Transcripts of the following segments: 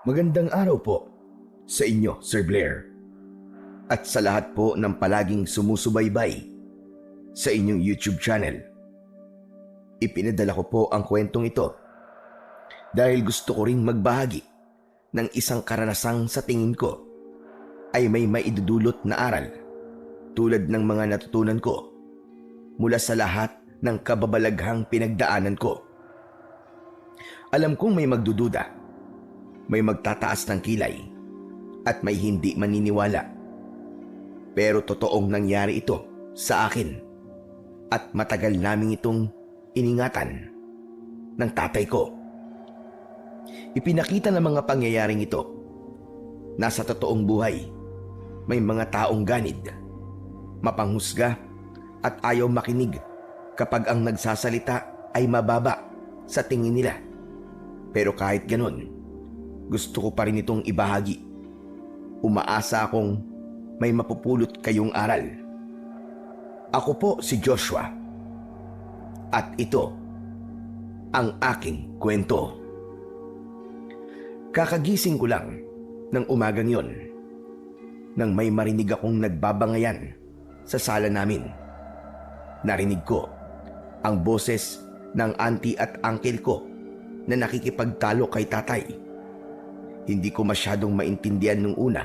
Magandang araw po sa inyo, Sir Blair. At sa lahat po ng palaging sumusubaybay sa inyong YouTube channel. Ipinadala ko po ang kwentong ito dahil gusto ko ring magbahagi ng isang karanasang sa tingin ko ay may maidudulot na aral tulad ng mga natutunan ko mula sa lahat ng kababalaghang pinagdaanan ko. Alam kong may magdududa, may magtataas ng kilay, at may hindi maniniwala. Pero totoong nangyari ito sa akin at matagal namin itong iningatan ng tatay ko. Ipinakita ng mga pangyayaring ito na sa totoong buhay may mga taong ganid, mapanghusga at ayaw makinig kapag ang nagsasalita ay mababa sa tingin nila. Pero kahit ganon, gusto ko pa rin itong ibahagi. Umaasa akong may mapupulot kayong aral. Ako po si Joshua. At ito ang aking kwento. Kakagising ko lang ng umagang yon nang may marinig akong nagbabangayan sa sala namin. Narinig ko ang boses ng auntie at uncle ko na nakikipagtalo kay tatay. Hindi ko masyadong maintindihan nung una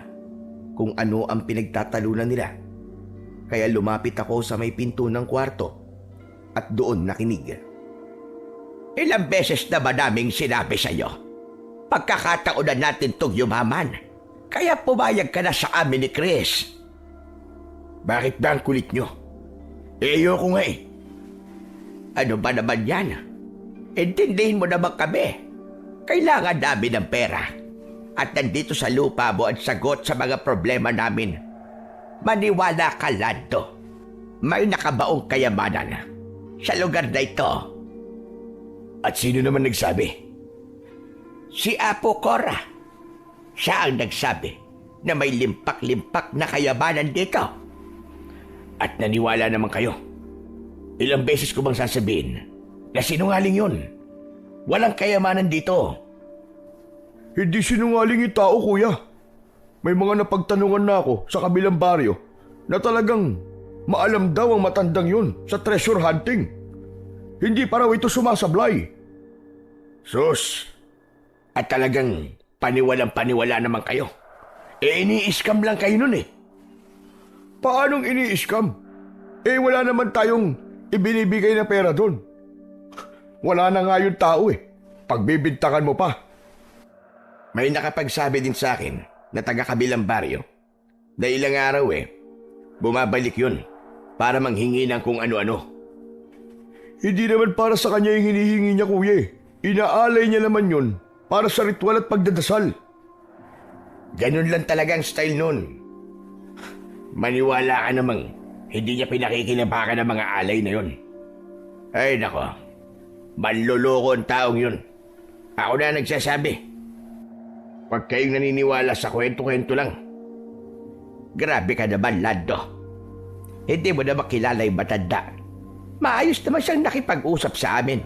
kung ano ang pinagtatalunan nila. Kaya lumapit ako sa may pinto ng kwarto at doon nakinig. Ilang beses na ba naming sinabi sa'yo? Pagkakataon na natin itong yumaman. Kaya pumayag ka na sa amin ni Chris. Bakit ba ang kulit nyo? Ayoko nga eh. Ano ba naman yan? Intindihin mo naman kami. Kailangan namin ng pera. At nandito sa lupa mo ang sagot sa mga problema namin. Maniwala ka, Lando. May nakabaong kayamanan sa lugar na ito. At sino naman nagsabi? Si Apo Cora. Siya ang nagsabi na may limpak-limpak na kayamanan dito. At naniwala naman kayo. Ilang beses ko bang sasabihin na sinungaling yun? Walang kayamanan dito. Hindi sinungaling yung tao, kuya. May mga napagtanungan na ako sa kabilang baryo na talagang maalam daw ang matandang yun sa treasure hunting. Hindi pa raw ito sumasablay. Sus! At talagang paniwalang-paniwala naman kayo. Ini-scam lang kayo nun eh. Paanong ini-scam? Wala naman tayong ibinibigay na pera doon. Wala na nga yung tao eh. Pagbibintangan mo pa. May nakapagsabi din sa akin na taga-kabilang baryo na ilang araw bumabalik yun para manghingi ng kung ano-ano. Hindi naman para sa kanya yung hinihingi niya, kuya eh. Inaalay niya naman yun para sa ritual at pagdadasal. Ganun lang talagang style nun. Maniwala ka namang hindi niya pinakikinabakan ng mga alay na yun. Ay nako, manloloko ang taong yun. Ako na nagsasabi. Pag kayong naniniwala sa kwento-kwento lang. Grabe ka naman, Lando. Hindi mo na makilala yung matanda. Maayos naman siyang nakipag-usap sa amin.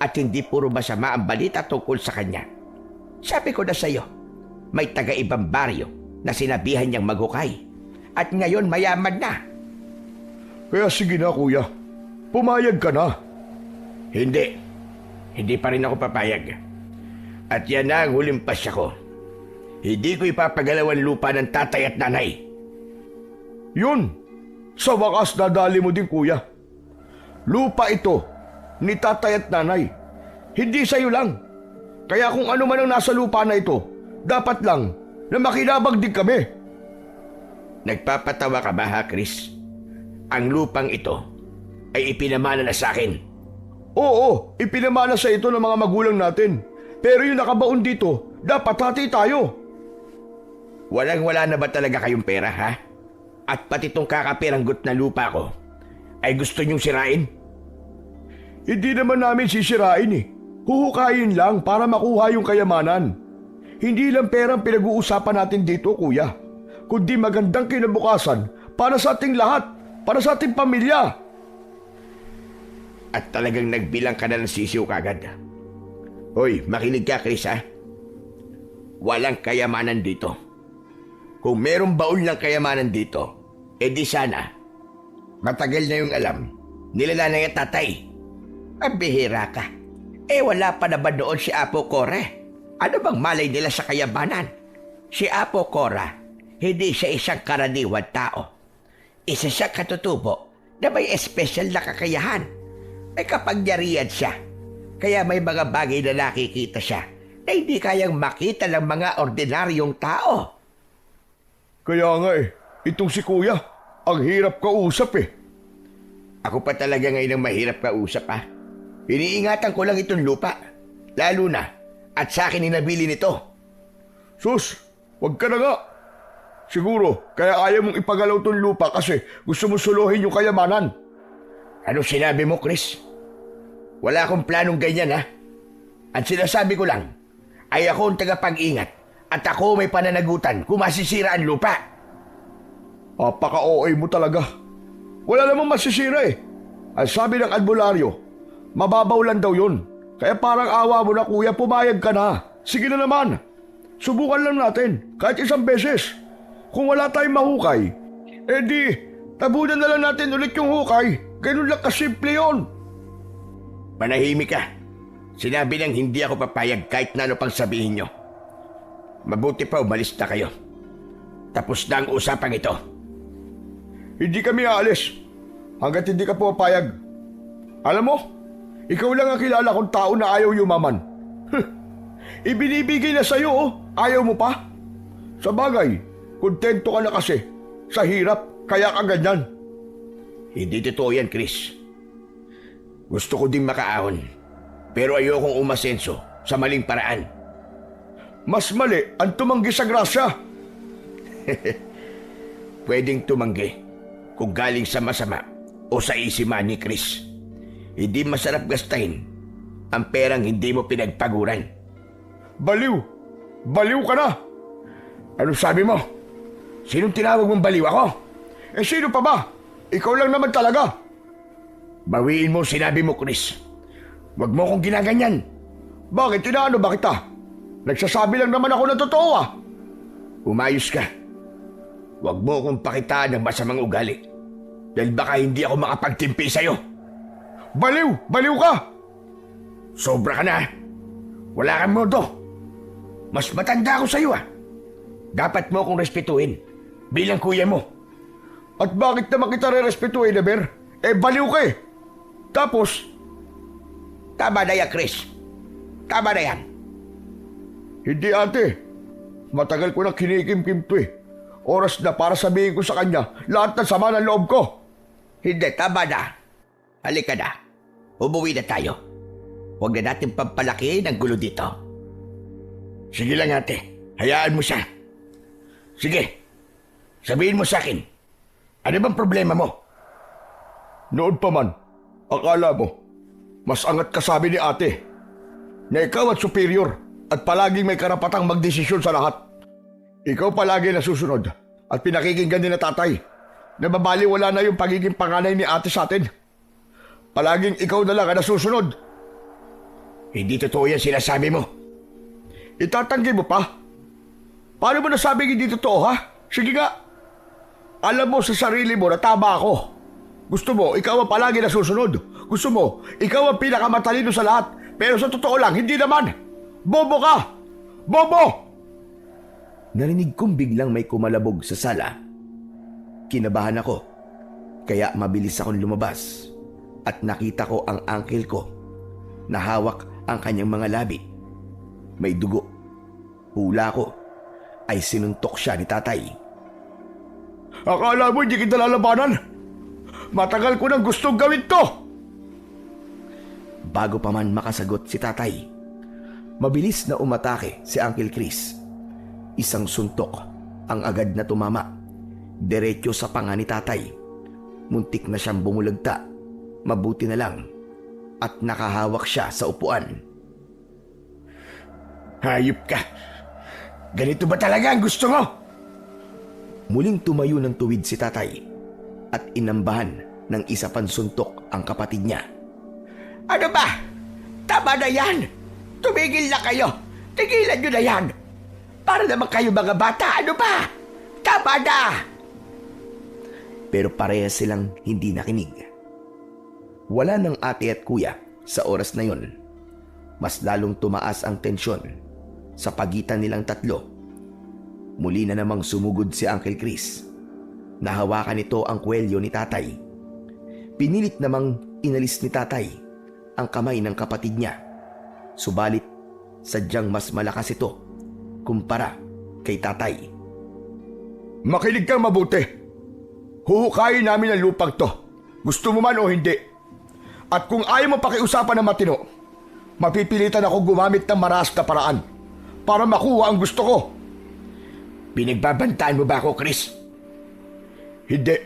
At hindi puro masama ang balita tungkol sa kanya. Sabi ko na sa'yo, may taga-ibang baryo na sinabihan niyang maghukay. At ngayon mayaman na. Kaya sige na, kuya. Pumayag ka na. Hindi. Hindi pa rin ako papayag. At yan na ang huling pasya ko. Hindi ko ipapagalawan lupa ng tatay at nanay. Yun! Sa wakas nadali mo din, kuya. Lupa ito ni tatay at nanay. Hindi sa'yo lang. Kaya kung ano man ang nasa lupa na ito, dapat lang na makinabang din kami. Nagpapatawa ka ba ha, Chris? Ang lupang ito ay ipinamana na sa akin. Oo, ipinamana sa ito ng mga magulang natin. Pero yung nakabaon dito, dapat hati tayo. Walang-wala na ba talaga kayong pera, ha? At pati itong kakapiranggot na lupa ko, ay gusto niyong sirain? Hindi naman namin sisirain eh. Huhukayin lang para makuha yung kayamanan. Hindi lang perang pinag-uusapan natin dito, kuya. Kundi magandang kinabukasan para sa ating lahat, para sa ating pamilya. At talagang nagbilang ka na ng sisiw kagad. Hoy, makinig ka, Chris, ha? walang kayamanan dito. Kung merong baul ng kayamanan dito, di sana, matagal na yung alam, nila nanay at tatay. Ang bihira ka. Wala pa na ba doon si Apo Kore? Ano bang malay nila sa kayamanan? Si Apo Kora, hindi siya isang karaniwang tao. Isa siya katutubo na may espesyal na kakayahan. May kapangyarihan siya. Kaya may mga bagay na nakikita siya na hindi kayang makita ng mga ordinaryong tao. Kaya nga itong si Kuya, ang hirap kausap Ako pa talaga ngayon ang mahirap kausap Iniingatan ko lang itong lupa. Lalo na, at sa akin inabili nito. Sus, wag ka na nga. Siguro, kaya ayaw mong ipagalaw tong lupa kasi gusto mo suluhin yung kayamanan. Ano sinabi mo, Chris? Wala akong planong ganyan, Ang sinasabi ko lang, ay ako ang tagapag-ingat at ako may pananagutan kung masisira ang lupa. Apaka-OA mo talaga. Wala namang masisira Ang sabi ng albularyo, mababaw lang daw yun. Kaya parang awa mo na kuya, pumayag ka na. Sige na naman. Subukan lang natin, kahit isang beses. Kung wala tayong mahukay, di, tabunan na lang natin ulit yung hukay. Ganun lang kasimple yun. Manahimik ka. Sinabi nang hindi ako papayag kahit na ano pang sabihin nyo. Mabuti pa umalis na kayo. Tapos na ang usapang ito. Hindi kami aalis hanggat hindi ka papayag. Alam mo, ikaw lang ang kilala kong tao na ayaw yumaman. Ibinibigay na sa'yo, ayaw mo pa? Sa bagay, kontento ka na kasi. Sa hirap, kaya ka ganyan. Hindi totoo yan, Chris. Gusto ko din makaahon, pero ayokong umasenso sa maling paraan. Mas mali ang tumanggi sa grasya. Pwedeng tumanggi kung galing sa masama o sa isiman ni Chris. Hindi masarap gastahin ang perang hindi mo pinagpaguran. Baliw! Baliw ka na! Ano sabi mo? Sinong tinawag mong baliw ako? Sino pa ba? Ikaw lang naman talaga. Bawiin mo sinabi mo, Chris. Huwag mo kong ginaganyan. Bakit? Tinaano ba kita? Nagsasabi lang naman ako ng totoo Umayos ka. Huwag mo akong pakitaan ng masamang ugali. Dahil baka hindi ako makapagtimpi sa'yo. Baliw! Baliw ka! Sobra ka na. Wala kang modo. Mas matanda ako sa'yo Dapat mo akong respetuhin bilang kuya mo. At bakit naman kita re-respetuhin, Eber? Baliw ka Tapos, tama na yan, Chris. Tama na yan. Hindi ate. Matagal ko na kinikimkim to Oras na para sabihin ko sa kanya lahat ng sama ng loob ko. Hindi, tama na. Halika na. Umuwi na tayo. Huwag na natin pampalaki ng gulo dito. Sige lang ate. Hayaan mo siya. Sige. Sabihin mo sa akin. Ano bang problema mo? Noon pa man, akala mo, mas angat ka sabi ni ate na ikaw at superior at palaging may karapatang magdesisyon sa lahat. Ikaw palagi nasusunod at pinakikinggan din na tatay na babaliwala na yung pagiging panganay ni ate sa atin. Palaging ikaw na lang ang nasusunod. Hindi totoo yan sinasabi mo. Itatanggi mo pa? Paano mo nasabing hindi totoo, Sige nga. Alam mo sa sarili mo na tama ako. Gusto mo, ikaw ang palagi nasusunod. Gusto mo, ikaw ang pinakamatalino sa lahat. Pero sa totoo lang, hindi naman. Bobo ka! Bobo! Narinig kong biglang may kumalabog sa sala. Kinabahan ako, kaya mabilis akong lumabas at nakita ko ang uncle ko na hawak ang kanyang mga labi. May dugo. Hula ko ay sinuntok siya ni tatay. Akala mo hindi kita lalabanan? Matagal ko nang gustong gawin to! Bago pa man makasagot si tatay, mabilis na umatake si Uncle Chris. Isang suntok ang agad na tumama, diretso sa panga ni tatay. Muntik na siyang bumulagta, mabuti na lang at nakahawak siya sa upuan. Hayop ka! Ganito ba talaga ang gusto mo? Muling tumayo ng tuwid si tatay at inambahan ng isa pang suntok ang kapatid niya. Ano ba? Tama na yan! Tumigil na kayo! Tigilan nyo na yan! Para naman kayo mga bata, ano ba? Tama na! Pero parehas silang hindi nakinig. Wala ng ate at kuya sa oras na yon. Mas lalong tumaas ang tensyon sa pagitan nilang tatlo. Muli na namang sumugod si Uncle Chris. Nahawakan nito ang kwelyo ni tatay. Pinilit namang inalis ni tatay ang kamay ng kapatid niya. Subalit, sadyang mas malakas ito kumpara kay tatay. Makinig kang mabuti. Huhukayin namin ang lupang to. Gusto mo man o hindi. At kung ayaw mo pakiusapan ng matino, mapipilitan ako gumamit ng maras na paraan para makuha ang gusto ko. Pinagbabantaan mo ba ako, Chris? Hindi.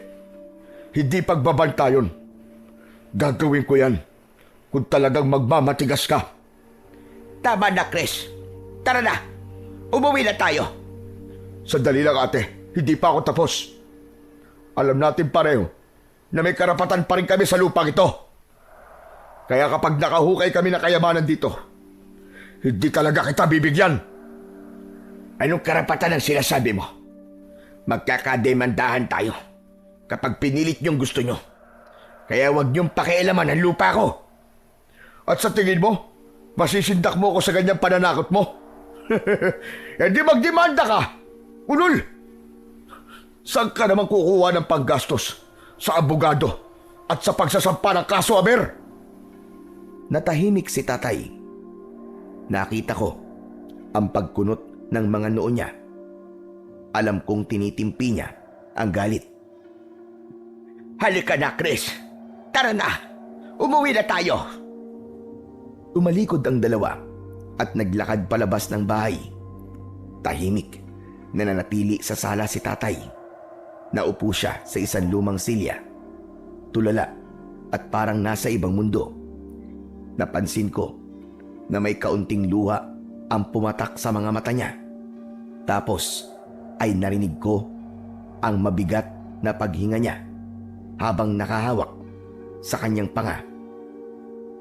Hindi pagbabanta yun. Gagawin ko yan kung talagang magmamatigas ka. Tama na, Chris. Tara na. Umuwi na tayo. Sandali lang ate, hindi pa ako tapos. Alam natin pareho na may karapatan pa rin kami sa lupang ito. Kaya kapag nakahukay kami ng kayamanan dito, hindi talaga kita bibigyan. Anong karapatan ang sinasabi mo? Magkakademandahan tayo kapag pinilit niyong gusto niyo. Kaya huwag niyong pakialaman ang lupa ko. At sa tingin mo, masisindak mo ako sa ganyang pananakot mo? Hindi magdemanda ka! Ulol! Saan ka naman kukuha ng panggastos sa abogado at sa pagsasampa ng kaso, Aber? Natahimik si tatay. Nakita ko ang pagkunot ng mga noo niya. Alam kong tinitimpi niya ang galit. Halika na, Chris. Tara na. Umuwi na tayo. Tumalikod ang dalawa at naglakad palabas ng bahay. Tahimik na nanatili sa sala si tatay. Naupo siya sa isang lumang silya. Tulala at parang nasa ibang mundo. Napansin ko na may kaunting luha ang pumatak sa mga mata niya. Tapos ay narinig ko ang mabigat na paghinga niya habang nakahawak sa kanyang panga.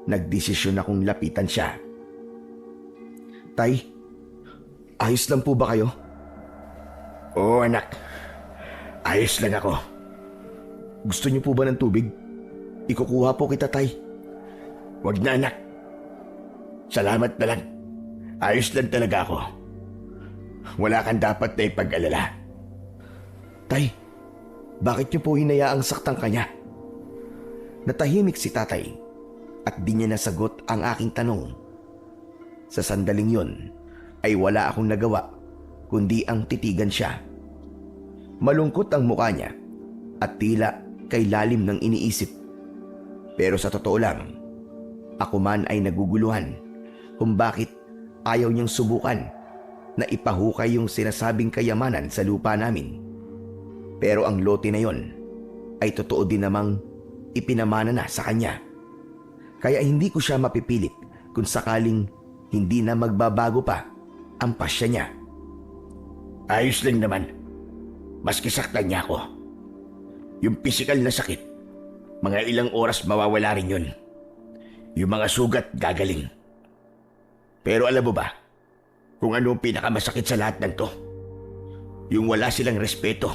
Nagdesisyon akong lapitan siya. Tay, ayos lang po ba kayo? Oo, anak. Ayos lang ako. Gusto niyo po ba ng tubig? Ikukuha po kita, tay. Wag na, anak. Salamat na lang. Ayos lang talaga ako. Wala kang dapat na ipag-alala. Tay, bakit niyo po hinayaang saktan kanya? Natahimik si tatay at di niya nasagot ang aking tanong. Sa sandaling yon ay wala akong nagawa kundi ang titigan siya. Malungkot ang mukha niya at tila kay lalim ng iniisip. Pero sa totoo lang, ako man ay naguguluhan kung bakit ayaw niyang subukan na ipahukay yung sinasabing kayamanan sa lupa namin. Pero ang lote na yon ay totoo din namang ipinamana na sa kanya. Kaya hindi ko siya mapipilit kung sakaling hindi na magbabago pa ang pasya niya. Ayos lang naman. Maski saktan niya ako. Yung pisikal na sakit, mga ilang oras mawawala rin yun. Yung mga sugat gagaling. Pero alam mo ba kung ano ang pinakamasakit sa lahat ng to? Yung wala silang respeto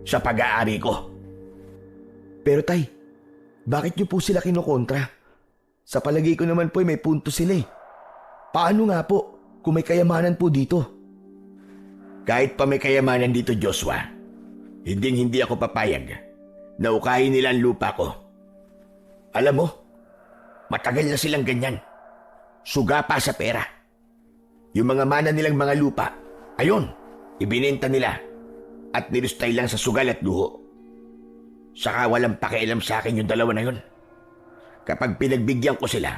sa pag-aari ko. Pero tay, bakit niyo po sila kinukontra? Sa palagay ko naman po may punto sila eh. Paano nga po kung may kayamanan po dito? Kahit pa may kayamanan dito, Joshua, hindi ako papayag na ukahin nila ang lupa ko. Alam mo, matagal na silang ganyan. Suga pa sa pera. Yung mga mana nilang mga lupa, ayun, ibinenta nila at nilustay lang sa sugal at luho. Saka walang pakialam sa akin yung dalawa na yun. Kapag pinagbigyan ko sila,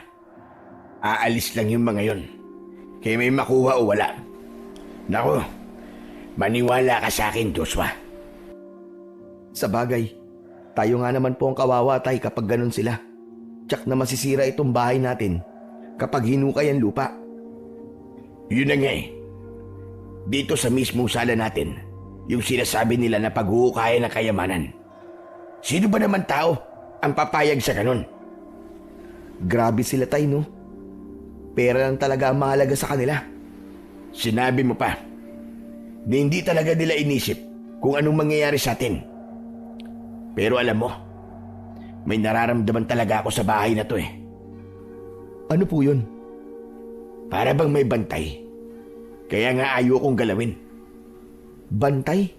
aalis lang yung mga yun. Kaya may makuha o wala. Naku, maniwala ka sa akin, Joshua. Sa bagay, tayo nga naman po ang kawawa tay kapag ganun sila. Tsak na masisira itong bahay natin kapag hinukay ang lupa. Yun na nga eh. Dito sa mismong sala natin, yung sinasabi nila na paghuhukayan ng kayamanan. Sino ba naman tao ang papayag sa ganun? Grabe sila tay, no? Pera lang talaga ang mahalaga sa kanila. Sinabi mo pa, na hindi talaga nila inisip kung anong mangyayari sa atin. Pero alam mo, may nararamdaman talaga ako sa bahay na to eh. Ano po yun? Para bang may bantay. Kaya nga ayokong galawin. Bantay?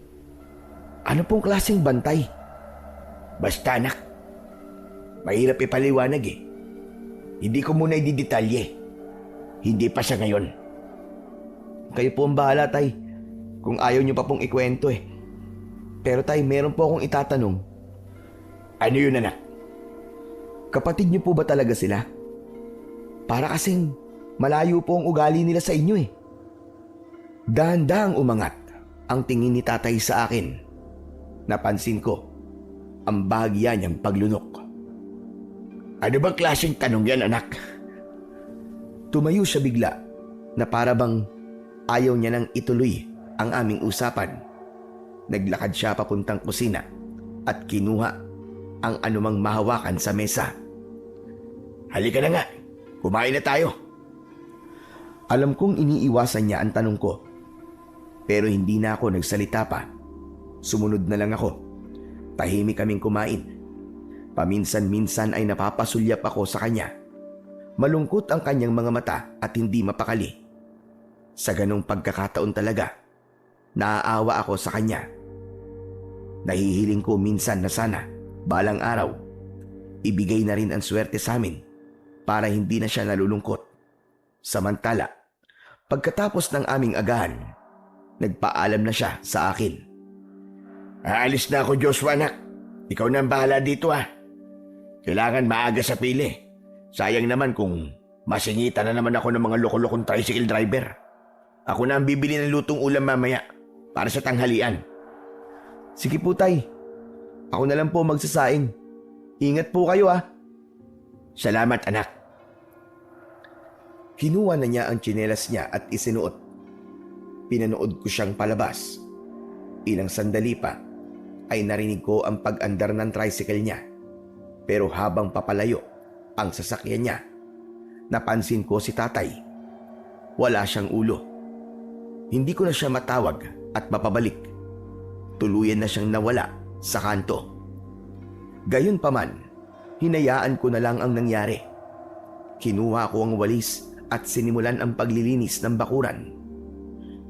Ano pong klaseng bantay? Basta anak, mahirap ipaliwanag eh. Hindi ko muna ididetalye. Hindi pa sa ngayon. Kayo po ang bahala, tay. Kung ayaw niyo pa pong ikwento eh. Pero tay, meron po akong itatanong. Ano yun anak? Kapatid niyo po ba talaga sila? Para kasing malayo po ang ugali nila sa inyo eh. Dahan-dahang umangat ang tingin ni tatay sa akin. Napansin ko ang bahagya niyang paglunok. Ano bang klaseng tanong yan anak? Tumayo siya bigla na para bang ayaw niya nang ituloy ang aming usapan. Naglakad siya papuntang kusina at kinuha ang anumang mahawakan sa mesa. Halika na nga, kumain na tayo. Alam kong iniiwasan niya ang tanong ko. Pero hindi na ako nagsalita pa. Sumunod na lang ako. Tahimik kaming kumain. Paminsan-minsan ay napapasulyap ako sa kanya. Malungkot ang kanyang mga mata at hindi mapakali. Sa ganong pagkakataon talaga, naaawa ako sa kanya. Nahihiling ko minsan na sana, balang araw, ibigay na rin ang swerte sa amin para hindi na siya nalulungkot. Samantala, pagkatapos ng aming agahan, nagpaalam na siya sa akin. Aalis na ako, Joshua anak. Ikaw na ang bahala dito ah. Kailangan maaga sa pili. Sayang naman kung masingitan na naman ako ng mga loko-lokong tricycle driver. Ako na ang bibili ng lutong ulam mamaya para sa tanghalian. Sige po tay. Ako na lang po magsasaing. Ingat po kayo ah. Salamat anak. Kinuha na niya ang tsinelas niya at isinuot. Pinanood ko siyang palabas. Ilang sandali pa ay narinig ko ang pag-andar ng tricycle niya. Pero habang papalayo ang sasakyan niya, napansin ko si tatay. Wala siyang ulo. Hindi ko na siya matawag at mapabalik. Tuluyan na siyang nawala sa kanto. Gayunpaman, hinayaan ko na lang ang nangyari. Kinuha ko ang walis at sinimulan ang paglilinis ng bakuran.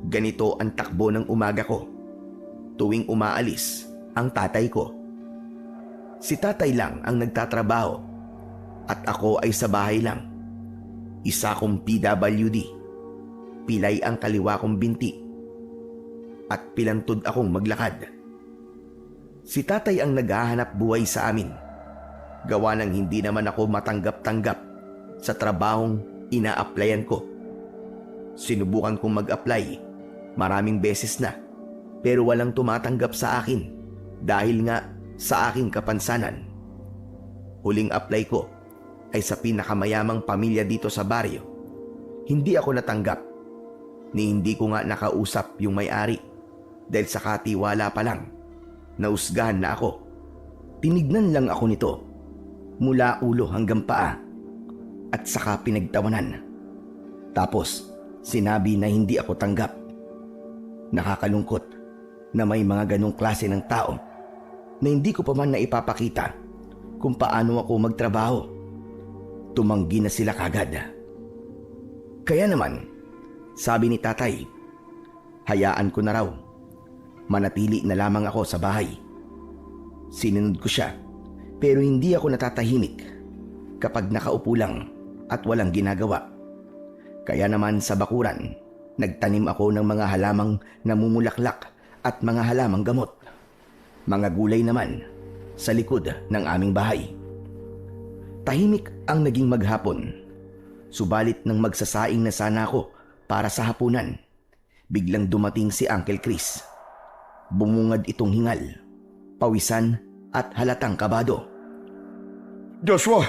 Ganito ang takbo ng umaga ko. Tuwing umaalis ang tatay ko. Si tatay lang ang nagtatrabaho at ako ay sa bahay lang. Isa kong PWD. Pilay ang kaliwa kong binti at pilantod akong maglakad. Si tatay ang naghahanap buhay sa amin. Gawa ng hindi naman ako matanggap-tanggap sa trabahong ina-applyan ko. Sinubukan kong mag-apply maraming beses na pero walang tumatanggap sa akin dahil nga sa aking kapansanan. Huling apply ko ay sa pinakamayamang pamilya dito sa baryo. Hindi ako natanggap ni hindi ko nga nakausap yung may-ari dahil sa katiwala pa lang nausgahan na ako. Tinignan lang ako nito mula ulo hanggang paa at saka pinagtawanan. Tapos sinabi na hindi ako tanggap. Nakakalungkot na may mga ganong klase ng tao na hindi ko pa man naipapakita kung paano ako magtrabaho. Tumanggi na sila kagad. Kaya naman, sabi ni tatay, hayaan ko na raw. Manatili na lamang ako sa bahay. Sinunod ko siya pero hindi ako natatahimik kapag nakaupo lang at walang ginagawa. Kaya naman sa bakuran, nagtanim ako ng mga halamang namumulaklak at mga halamang gamot. Mga gulay naman sa likod ng aming bahay. Tahimik ang naging maghapon. Subalit nang magsasaing na sana ako para sa hapunan, biglang dumating si Uncle Chris. Bumungad itong hingal, pawisan at halatang kabado. Joshua,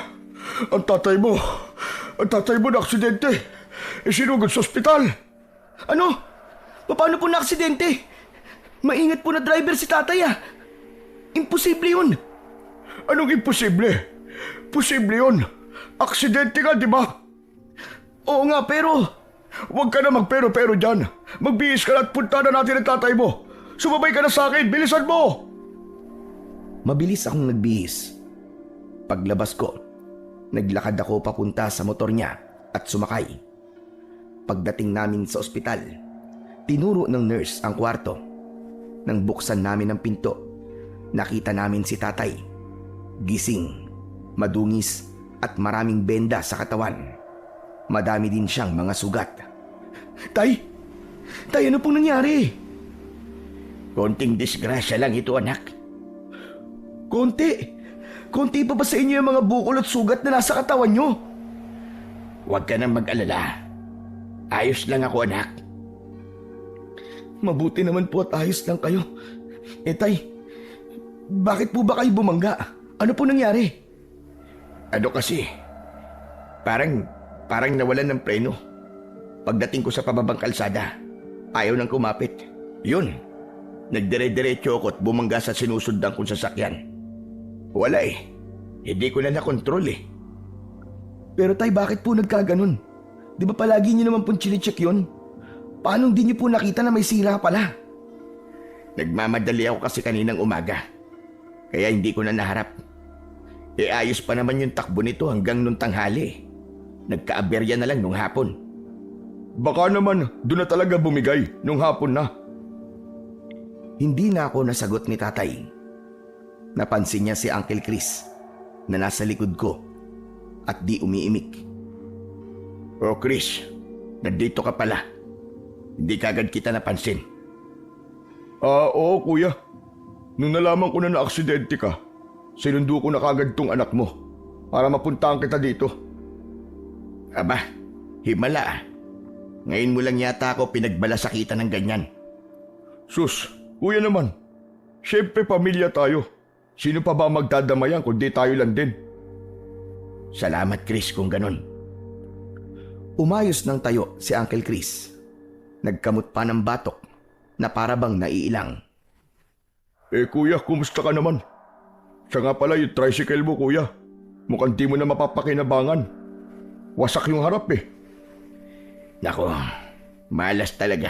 ang tatay mo na aksidente. Isinugod sa ospital. Ano? Paano po na aksidente? Maingat po na driver si tatay ah. Imposible yun. Anong imposible? Posible yun. Aksidente nga, di ba? Oo nga, pero Huwag ka na magpero-pero dyan. Magbihis ka na at punta na natin ang tatay mo. Sumabay ka na sa akin, bilisan mo! Mabilis akong nagbihis. Paglabas ko, naglakad ako papunta sa motor niya at sumakay. Pagdating namin sa ospital, tinuro ng nurse ang kwarto. Nang buksan namin ang pinto, nakita namin si tatay. Gising, madungis at maraming benda sa katawan. Madami din siyang mga sugat. Tay! Tay, ano pong nangyari? Konting disgrasya lang ito, anak. Konti! Konti pa ba sa inyo yung mga bukol at sugat na nasa katawan nyo? Huwag ka nang mag-alala. Ayos lang ako, anak. Mabuti naman po at ayos lang kayo. Tay, bakit po ba kayo bumangga? Ano po nangyari? Ano kasi? Parang nawalan ng preno. Pagdating ko sa pababang kalsada, ayaw nang kumapit. Yun, nagdire-diretso ako at bumangga sa sinusundan kong sasakyan. Wala eh. Hindi ko na nakontrol eh. Pero tay, bakit po nagkaganon? Di ba palagi niyo naman pong chine-check yun? Paano di niyo po nakita na may sira pala? Nagmamadali ako kasi kaninang umaga. Kaya hindi ko na naharap. Ayos pa naman yung takbo nito hanggang nung tanghali. Nagkaaberya na lang nung hapon. Baka naman doon na talaga bumigay nung hapon na. Hindi na ako nasagot ni tatay. Napansin niya si Uncle Chris na nasa likod ko at di umiimik. Oh Chris, nandito ka pala. Hindi kagad kita napansin. Oo kuya. Nung nalaman ko na na-aksidente ka, sinundo ko na kagad tong anak mo para mapuntahan kita dito. Aba, himala ah. Ngayon mo lang yata ako pinagbalasakitan ng ganyan. Sus, kuya naman. Siyempre pamilya tayo. Sino pa ba magdadamayan kundi tayo lang din? Salamat Chris kung ganon. Umayos ng tayo si Uncle Chris. Nagkamot pa ng batok na parabang naiilang. Kuya, kumusta ka naman? Siya nga pala yung tricycle mo kuya. Mukhang di mo na mapapakinabangan. Wasak yung harap eh. Nako, malas talaga.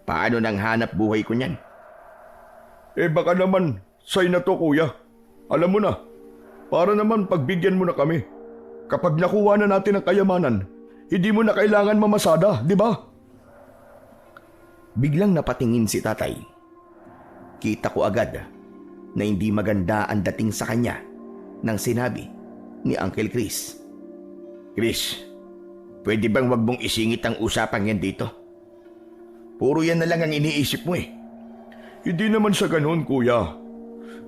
Paano nang hanap buhay ko niyan? Baka naman, say na to kuya. Alam mo na, para naman pagbigyan mo na kami. Kapag nakuha na natin ang kayamanan, hindi mo na kailangan mamasada, di ba? Biglang napatingin si tatay. Kita ko agad na hindi maganda ang dating sa kanya nang sinabi ni Uncle Chris. Chris, pwede bang wag mong isingit ang usapang yan dito? Puro yan na lang ang iniisip mo eh. Hindi naman sa ganun, kuya.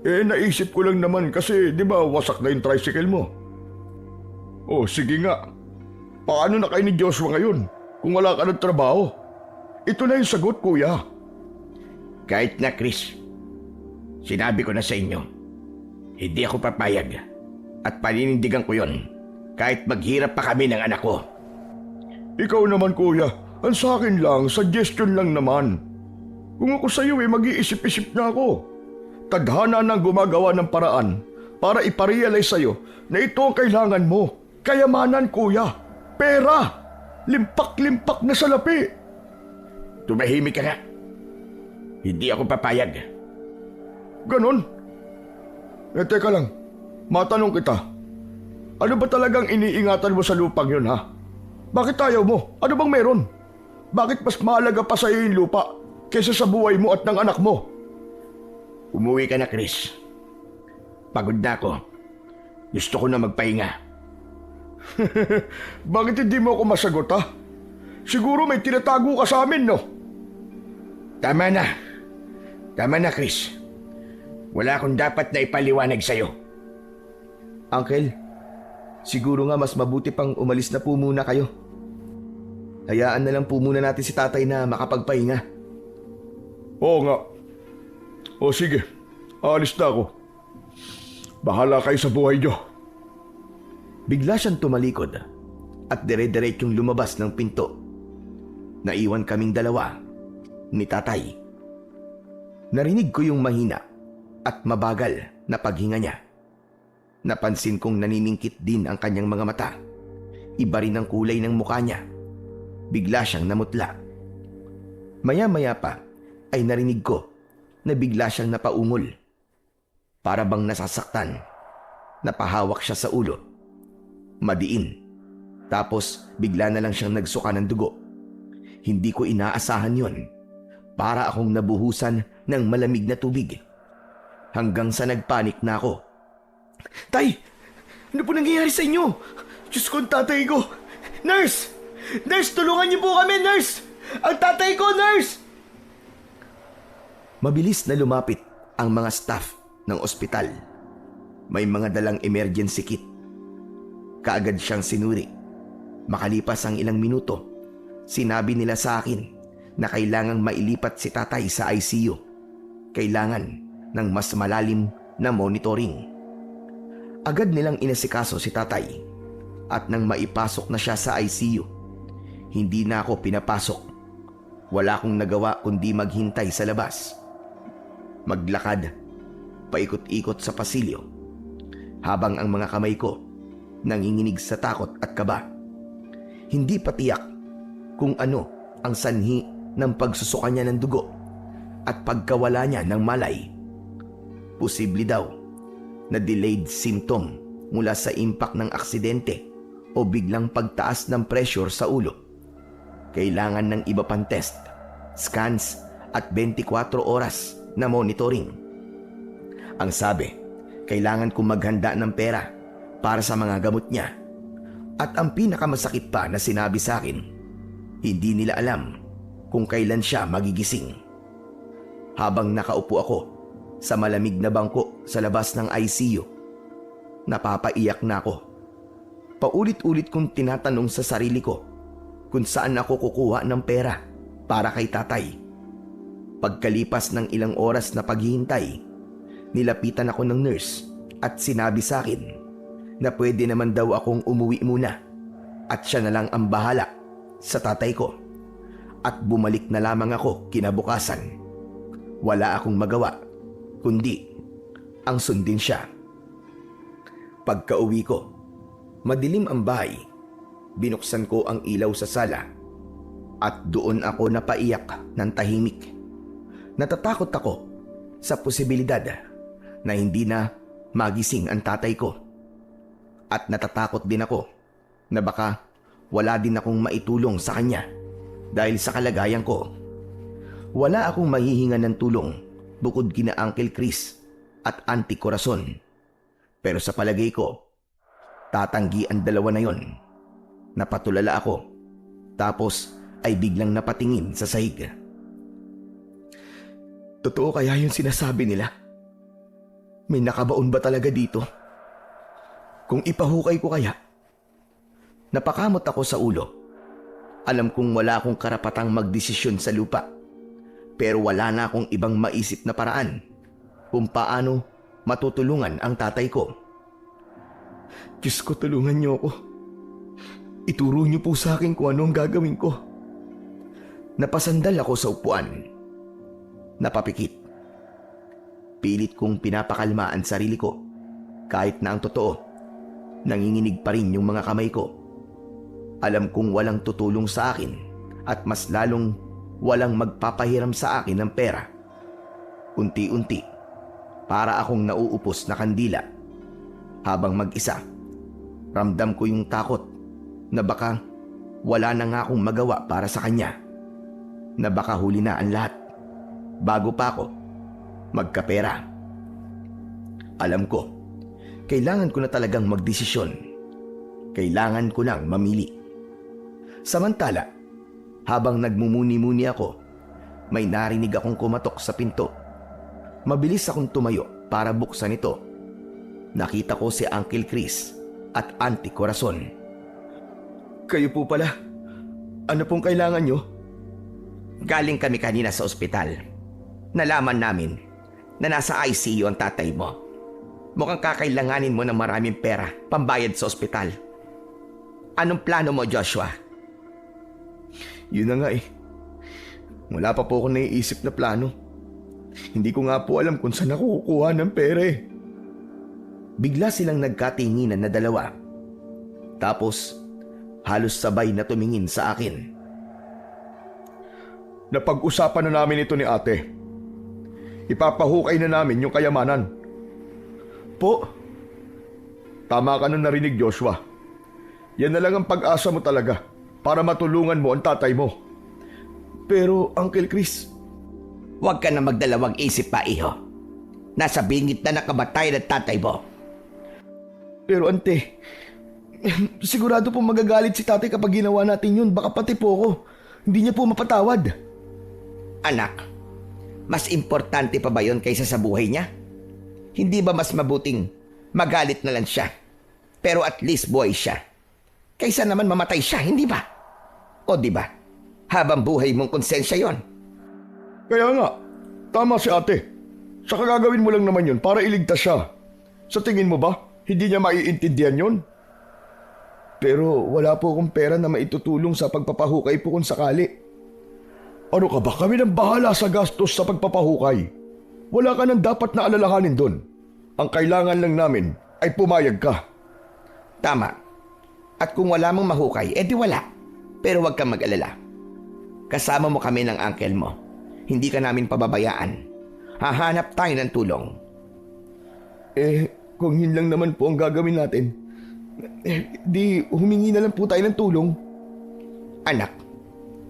Naisip ko lang naman kasi, di ba, wasak na yung tricycle mo. Oh, sige nga. Paano na kayo ni Joshua ngayon kung wala ka ng trabaho? Ito na yung sagot, kuya. Kahit na, Chris. Sinabi ko na sa inyo, hindi ako papayag at paninindigan ko yon kahit maghirap pa kami ng anak ko. Ikaw naman, kuya. Ang sa akin lang, suggestion lang naman. Kung ako sa iyo mag-iisip-isip na ako. Tadhana nang gumagawa ng paraan para iparealize sa iyo na ito ang kailangan mo. Kayamanan, kuya. Pera. Limpak-limpak na salapi. Tumahimik ka nga. Hindi ako papayag. Ganon? Teka lang. Matanong kita. Ano ba talagang iniingatan mo sa lupang yun, ha? Bakit ayaw mo? Ano bang meron? Bakit mas mahalaga pa sa iyo yung lupa kaysa sa buhay mo at ng anak mo? Umuwi ka na, Chris. Pagod na ako. Gusto ko na magpahinga. Bakit hindi mo ako masagot, ha? Siguro may tinatago ka sa amin, no? Tama na. Tama na, Chris. Wala akong dapat na ipaliwanag sa'yo. Uncle, siguro nga mas mabuti pang umalis na po muna kayo. Hayaan na lang po muna natin si tatay na makapagpahinga. Oo nga. O sige, aalis na ako. Bahala kayo sa buhay niyo. Bigla siyang tumalikod at dire-diretsyong lumabas ng pinto. Naiwan kaming dalawa ni tatay. Narinig ko yung mahina at mabagal na paghinga niya. Napansin kong naniningkit din ang kanyang mga mata. Iba rin ang kulay ng mukha niya. bigla siyang namutla. Maya-maya pa ay narinig ko na bigla siyang napaungol. Para bang nasasaktan. Napahawak siya sa ulo. Madiin. Tapos bigla na lang siyang nagsuka ng dugo. Hindi ko inaasahan yon. Para akong nabuhusan ng malamig na tubig. Hanggang sa nagpanik na ako. Tay! Ano po nangyayari sa inyo? Diyos ko, ang tatay ko! Nurse! Nurse, tulungan niyo po kami, nurse! Ang tatay ko, nurse! Mabilis na lumapit ang mga staff ng ospital. May mga dalang emergency kit. Kaagad siyang sinuri. Makalipas ang ilang minuto, sinabi nila sa akin na kailangang mailipat si tatay sa ICU. Kailangan ng mas malalim na monitoring. Agad nilang inasikaso si tatay at nang maipasok na siya sa ICU, hindi na ako pinapasok. Wala akong nagawa kundi maghintay sa labas. Maglakad, paikot-ikot sa pasilyo, habang ang mga kamay ko nanginginig sa takot at kaba. Hindi pa tiyak kung ano ang sanhi ng pagsusuka niya ng dugo at pagkawala niya ng malay. Posible daw na delayed symptom mula sa impact ng aksidente o biglang pagtaas ng pressure sa ulo. Kailangan ng iba pang test, scans at 24 oras na monitoring. Ang sabi, kailangan kong maghanda ng pera para sa mga gamot niya. At ang pinakamasakit pa na sinabi sa akin, hindi nila alam kung kailan siya magigising. Habang nakaupo ako sa malamig na bangko sa labas ng ICU, napapaiyak na ako. Paulit-ulit kong tinatanong sa sarili ko kung saan ako kukuha ng pera para kay tatay. Pagkalipas ng ilang oras na paghihintay, nilapitan ako ng nurse at sinabi sa akin na pwede naman daw akong umuwi muna at siya na lang ang bahala sa tatay ko. At bumalik na lamang ako kinabukasan. Wala akong magawa kundi ang sundin siya. Pagka-uwi ko, madilim ang bahay. Binuksan ko ang ilaw sa sala at doon ako napaiyak ng tahimik. Natatakot ako sa posibilidad na hindi na magising ang tatay ko. At natatakot din ako na baka wala din akong maitulong sa kanya dahil sa kalagayan ko. Wala akong mahihinga ng tulong bukod kina Uncle Chris at Auntie Corazon. Pero sa palagay ko, tatanggi ang dalawa na yon. Napatulala ako, tapos ay biglang napatingin sa sahig. Totoo kaya yung sinasabi nila? May nakabaon ba talaga dito? Kung ipahukay ko kaya? Napakamot ako sa ulo. Alam kong wala akong karapatang magdesisyon sa lupa. Pero wala na akong ibang maisip na paraan kung paano matutulungan ang tatay ko. Diyos ko, tulungan niyo ako. Ituro niyo po sa akin kung ano ang gagawin ko. Napasandal ako sa upuan. Napapikit. Pilit kong pinapakalma ang sarili ko. Kahit na ang totoo, nanginginig pa rin yung mga kamay ko. Alam kong walang tutulong sa akin at mas lalong walang magpapahiram sa akin ng pera. Unti-unti, para akong nauupos na kandila. Habang mag-isa, ramdam ko yung takot na baka wala na nga akong magawa para sa kanya. Na baka huli na ang lahat bago pa ako magkapera. Alam ko, kailangan ko na talagang magdesisyon. Kailangan ko nang mamili. Samantala, habang nagmumuni-muni ako, may narinig akong kumatok sa pinto. Mabilis akong tumayo para buksan ito. Nakita ko si Uncle Chris at Auntie Corazon. Kayo po pala. Ano pong kailangan nyo? Galing kami kanina sa ospital. Nalaman namin na nasa ICU ang tatay mo. Mukhang kakailanganin mo ng maraming pera pambayad sa ospital. Anong plano mo, Joshua? Yun na nga eh. Wala pa po ako naiisip na plano. Hindi ko nga po alam kung saan ako kukuha ng pera eh. Bigla silang nagkatinginan na dalawa. Tapos, halos sabay na tumingin sa akin. Napag-usapan na namin ito ni ate. Ipapahukay na namin yung kayamanan. Po, Tama ka na narinig, Joshua. Yan na lang ang pag-asa mo talaga para matulungan mo ang tatay mo. pero Uncle Chris, Huwag ka na magdalawang isip pa, iho. Nasa bingit na nakabatayan ng tatay mo. pero ante, sigurado po magagalit si tatay kapag ginawa natin yun. Baka pati po ako. Hindi niya po mapatawad. Anak, mas importante pa ba yon kaysa sa buhay niya? Hindi ba mas mabuting magalit na lang siya, pero at least buhay siya, kaysa naman mamatay siya, hindi ba? O di ba? Habang buhay mong konsensya yon. Kaya nga, tama si ate. Saka gagawin mo lang naman yun para iligtas siya. Sa tingin mo ba, hindi niya maiintindihan yun? Pero wala po akong pera na maitutulong sa pagpapahukay po kung sakali. Ano ka ba? Kami nang bahala sa gastos sa pagpapahukay. Wala ka nang dapat na alalahanin doon. Ang kailangan lang namin ay pumayag ka. Tama. At kung wala mong mahukay, edi wala. Pero huwag kang mag-alala. Kasama mo kami ng uncle mo. Hindi ka namin pababayaan. Hahanap tayo ng tulong. Kung yun lang naman po ang gagawin natin, di humingi na lang po tayo ng tulong. Anak,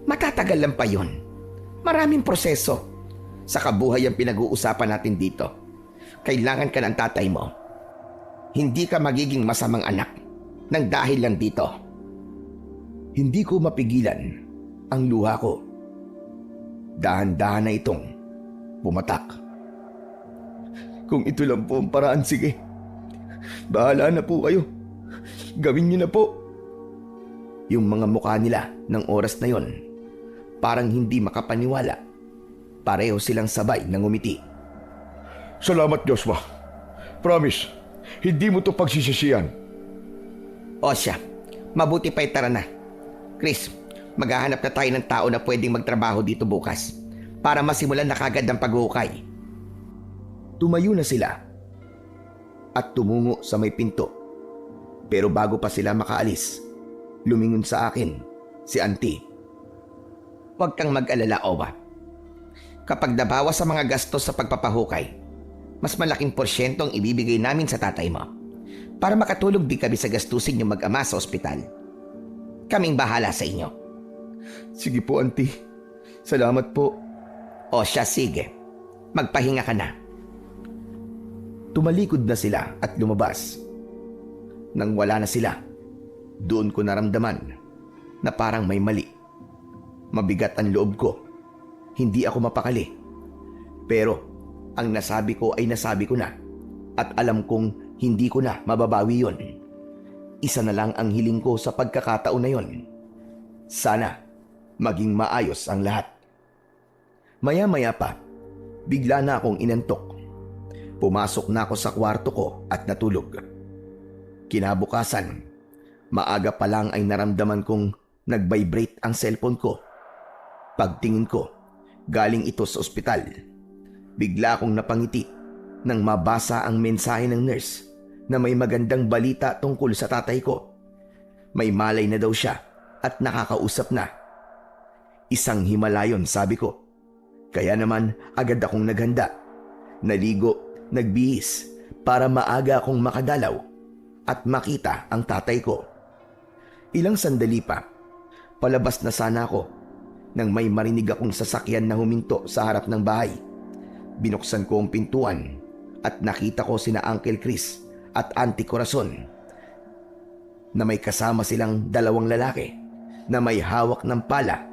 matatagal lang pa yun. Maraming proseso. Sa kabuhay ang pinag-uusapan natin dito. Kailangan ka ng tatay mo. Hindi ka magiging masamang anak nang dahil lang dito. Hindi ko mapigilan ang luha ko. Dahan-dahan na itong pumatak. Kung ito lang po ang paraan, sige. Bahala na po kayo. Gawin niyo na po. Yung mga mukha nila ng oras na yon, parang hindi makapaniwala. Pareho silang sabay ng ngumiti. Salamat, Joshua. Promise, hindi mo to pagsisisihan. O siya, mabuti pa'y tara na. Chris, maghahanap na tayo ng tao na pwedeng magtrabaho dito bukas para masimulan na kagad ang paghuhukay. Tumayo na sila at tumungo sa may pinto. Pero bago pa sila makaalis, lumingon sa akin si Auntie. Huwag kang mag-alala, Owa. Kapag nabawas sa mga gastos sa pagpapahukay, mas malaking porsyento ang ibibigay namin sa tatay mo para makatulog din kami sa gastusin yung mag-ama sa ospital. Kaming bahala sa inyo. Sige po, Auntie. Salamat po. O siya, sige. Magpahinga ka na. Tumalikod na sila at lumabas. Nang wala na sila, doon ko naramdaman na parang may mali. Mabigat ang loob ko. Hindi ako mapakali. Pero ang nasabi ko ay nasabi ko na at alam kong hindi ko na mababawi yon. Isa na lang ang hiling ko sa pagkakataon na yon. Sana maging maayos ang lahat. Maya-maya pa, bigla na akong inantok. Pumasok na ako sa kwarto ko at natulog. Kinabukasan, maaga pa lang ay naramdaman kong nag-vibrate ang cellphone ko. Pagtingin ko, galing ito sa ospital. Bigla akong napangiti nang mabasa ang mensahe ng nurse na may magandang balita tungkol sa tatay ko. May malay na daw siya at nakakausap na. Isang himalayon, sabi ko. Kaya naman agad akong naghanda. Naligo, nagbihis para maaga akong makadalaw at makita ang tatay ko. Ilang sandali pa, palabas na sana ako nang may marinig akong sasakyan na huminto sa harap ng bahay. Binuksan ko ang pintuan at nakita ko sina Uncle Chris at Auntie Corazon na may kasama silang dalawang lalaki na may hawak ng pala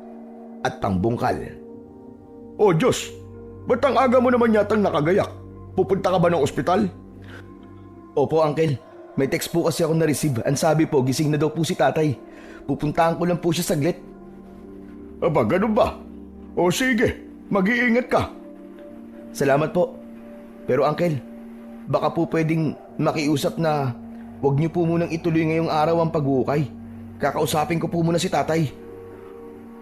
at pangbungkal. Oh Diyos, ba't ang aga mo naman yatang nakagayak? Pupunta ka ba ng ospital? Opo, Uncle. May text po kasi ako na-receive. Ang sabi po, gising na daw po si tatay. Pupuntahan ko lang po siya saglit. Aba, ganun ba? O sige, mag-iingat ka. Salamat po. Pero Uncle, baka po pwedeng makiusap na huwag niyo po munang ituloy ngayong araw ang paghuhukay. Kakausapin ko po muna si tatay.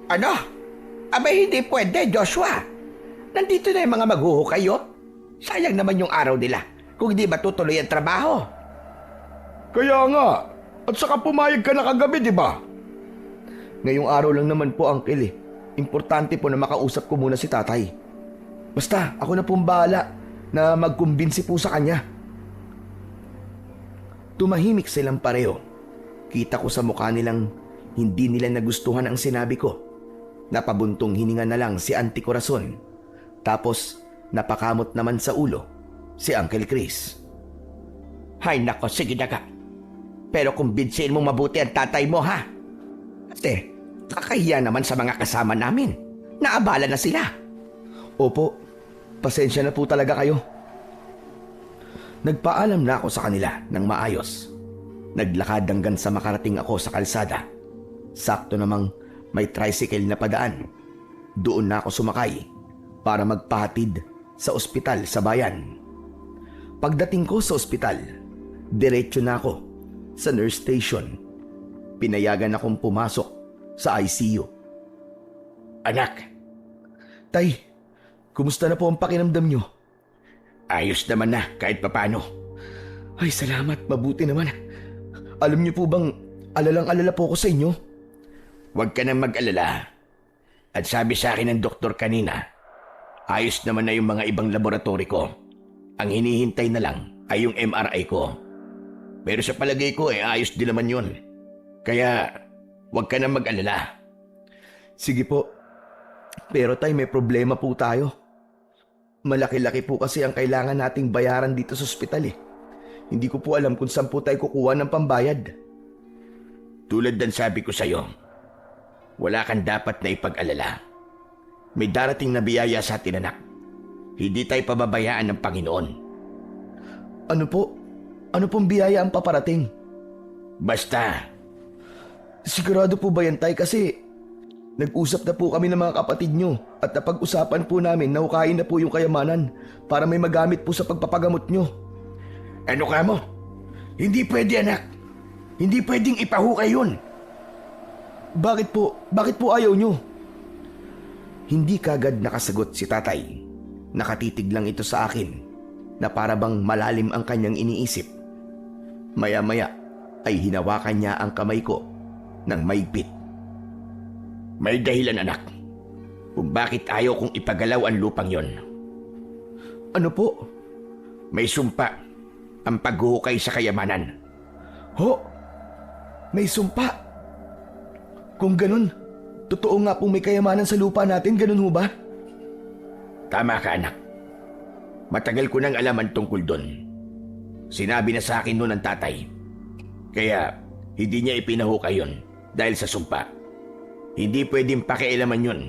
Ano? Abay, hindi pwede, Joshua. Nandito na yung mga maghuhukay, oh. Sayang naman yung araw nila kung hindi matutuloy ang trabaho. Kaya nga, at saka pumayag ka na kagabi, di ba? Ngayong araw lang naman po, Uncle eh. Importante po na makausap ko muna si tatay. Basta, ako na pong bahala na magkumbinsi po sa kanya. Tumahimik silang pareho. Kita ko sa mukha nilang hindi nila nagustuhan ang sinabi ko. Napabuntong hininga na lang si Auntie Corazon. Tapos napakamot naman sa ulo si Uncle Chris. Hay nako, sige na ka. Pero kumbinsihin mo mabuti ang tatay mo, ha? Ate, kakahiya naman sa mga kasama namin. Naabala na sila. Opo, pasensya na po talaga kayo. Nagpaalam na ako sa kanila ng maayos. Naglakad hanggang sa makarating ako sa kalsada. Sakto namang may tricycle na padaan. Doon na ako sumakay para magpahatid sa ospital sa bayan. Pagdating ko sa ospital, diretso na ako sa nurse station. Pinayagan akong pumasok sa ICU. Anak, Tay, kumusta na po ang pakiramdam nyo? ayos naman na kahit papano. Ay, salamat, mabuti naman. Alam niyo po bang alalang-alala po ako sa inyo? Huwag ka nang mag-alala. At sabi sa akin ng doktor kanina, ayos naman na yung mga ibang laboratory ko. Ang hinihintay na lang ay yung MRI ko. Pero sa palagay ko ayos din naman yun. Kaya huwag ka nang mag-alala. Sige po. Pero tay, may problema po tayo. Malaki-laki po kasi ang kailangan nating bayaran dito sa ospital eh. Hindi ko po alam kung saan po tayo kukuha ng pambayad. Tulad ng sabi ko sa'yo, wala kang dapat na ipag-alala. May darating na biyaya sa atin, anak. Hindi tayo pababayaan ng Panginoon. Ano po? Ano pong biyaya ang paparating? Basta, Sigurado po ba yan, tay? Kasi nag-usap na po kami ng mga kapatid nyo at napag-usapan po namin na hukayin na po yung kayamanan para may magamit po sa pagpapagamot nyo. ano ka mo? Hindi pwede, anak. Hindi pwedeng ipahukay yun. Bakit po? Bakit po ayaw nyo? Hindi kagad nakasagot si tatay. Nakatitig lang ito sa akin na para bang malalim ang kanyang iniisip. Maya-maya ay hinawakan niya ang kamay ko ng maigpit. May dahilan, anak, kung bakit ayaw kong ipagalaw ang lupang yon. Ano po? May sumpa ang paghuhukay sa kayamanan. Ho? May sumpa? Kung ganun, totoo nga pong may kayamanan sa lupa natin, ganun ho ba? Tama ka, anak. Matagal ko nang alaman tungkol doon. Sinabi na sa akin noon ng tatay. Kaya hindi niya ipinahukay yon dahil sa sumpa. Hindi pwedeng pakialaman yon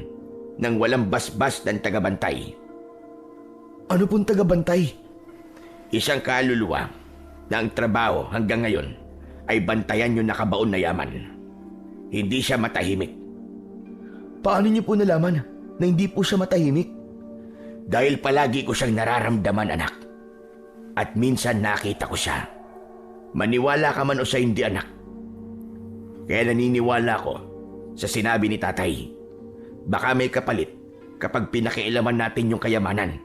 nang walang basbas ng tagabantay. Ano pong tagabantay? Isang kaluluwa na ang trabaho hanggang ngayon ay bantayan yung nakabaon na yaman. Hindi siya matahimik. Paano niyo po nalaman na hindi po siya matahimik? Dahil palagi ko siyang nararamdaman, anak. At minsan nakita ko siya. Maniwala ka man o sa hindi, anak. Kaya naniniwala ko sa sinabi ni tatay. Baka may kapalit kapag pinakialaman natin yung kayamanan.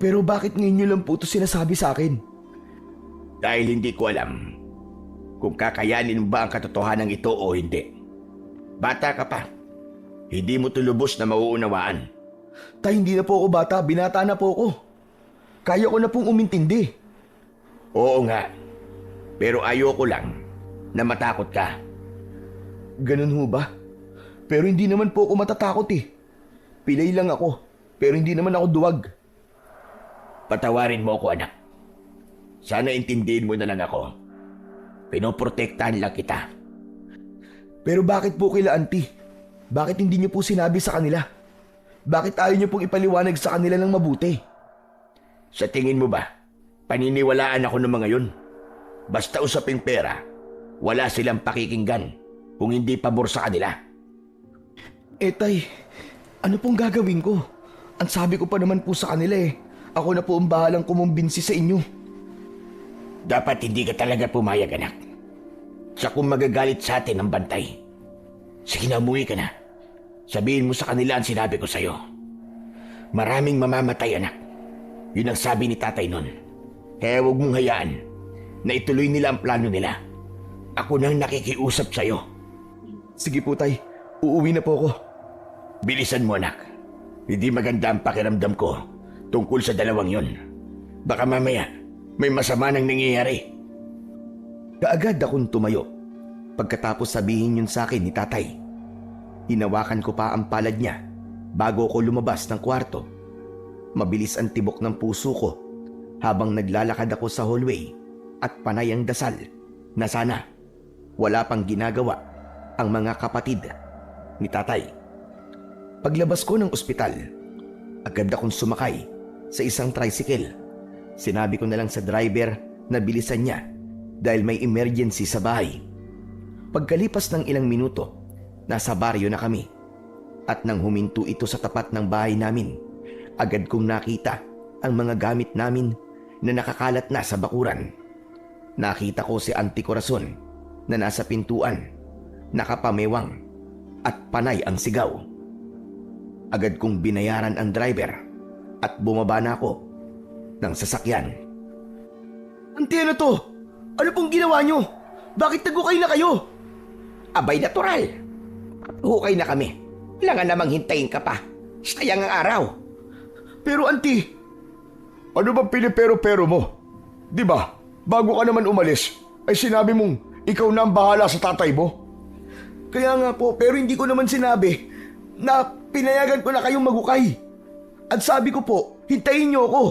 Pero bakit ngayon niyo lang po ito sinasabi sa akin? Dahil hindi ko alam kung kakayanin ba ang katotohanan ito o hindi. Bata ka pa. Hindi mo tulubos na mauunawaan. Tay, hindi na po ako bata. Binata na po ako. Kaya ko na pong umintindi. Oo nga. Pero ayoko lang na matakot ka. Ganun ho ba? Pero hindi naman po ako matatakot eh. Pilay lang ako. Pero hindi naman ako duwag. Patawarin mo ako, anak. Sana intindihin mo na lang ako. Pinoprotektahan lang kita. Pero bakit po kila auntie? Bakit hindi niyo po sinabi sa kanila? Bakit ayaw niyo pong ipaliwanag sa kanila ng mabuti? Sa tingin mo ba, paniniwalaan ako ng mga yun? Basta usaping pera, wala silang pakikinggan kung hindi pabor sa kanila. Eh tay, ano pong gagawin ko? Ang sabi ko pa naman po sa kanila eh. Ako na po ang bahalang kumumbinsi sa inyo. Dapat hindi ka talaga pumayag, anak. Sa kung magagalit sa atin ang bantay. Sige na, umuwi ka na. Sabihin mo sa kanila ang sinabi ko sa'yo. Maraming mamamatay, anak. Yun ang sabi ni tatay nun. Kaya huwag mong hayaan na ituloy nila ang plano nila. Ako nang nakikiusap sa'yo. Sige po tay, uuwi na po ako. Bilisan mo, anak. Hindi maganda ang pakiramdam ko tungkol sa dalawang yon. Baka mamaya may masama nang nangyayari. Kaagad akong tumayo. Pagkatapos sabihin yun sa akin ni tatay, hinawakan ko pa ang palad niya bago ko lumabas ng kwarto. Mabilis ang tibok ng puso ko habang naglalakad ako sa hallway at panay ang dasal na sana wala pang ginagawa ang mga kapatid ni tatay. Paglabas ko ng ospital, agad akong sumakay sa isang tricycle. Sinabi ko na lang sa driver na bilisan niya dahil may emergency sa bahay. Pagkalipas ng ilang minuto, nasa baryo na kami. At nang huminto ito sa tapat ng bahay namin, agad kong nakita ang mga gamit namin na nakakalat na sa bakuran. Nakita ko si Auntie Corazon na nasa pintuan, nakapamewang at panay ang sigaw. Agad kong binayaran ang driver at bumaba na ako ng sasakyan. Auntie, ano to? Ano pong ginawa nyo? Bakit nagukay na kayo? Abay, natural. Hukay na kami. Kailangan namang hintayin ka pa. Sayang ang araw. Pero auntie, ano bang pinipero-pero mo? Di ba, bago ka naman umalis, ay sinabi mong ikaw na ang bahala sa tatay mo? Kaya nga po, pero hindi ko naman sinabi na pinayagan ko na kayong magukay. At sabi ko po, hintayin niyo ako.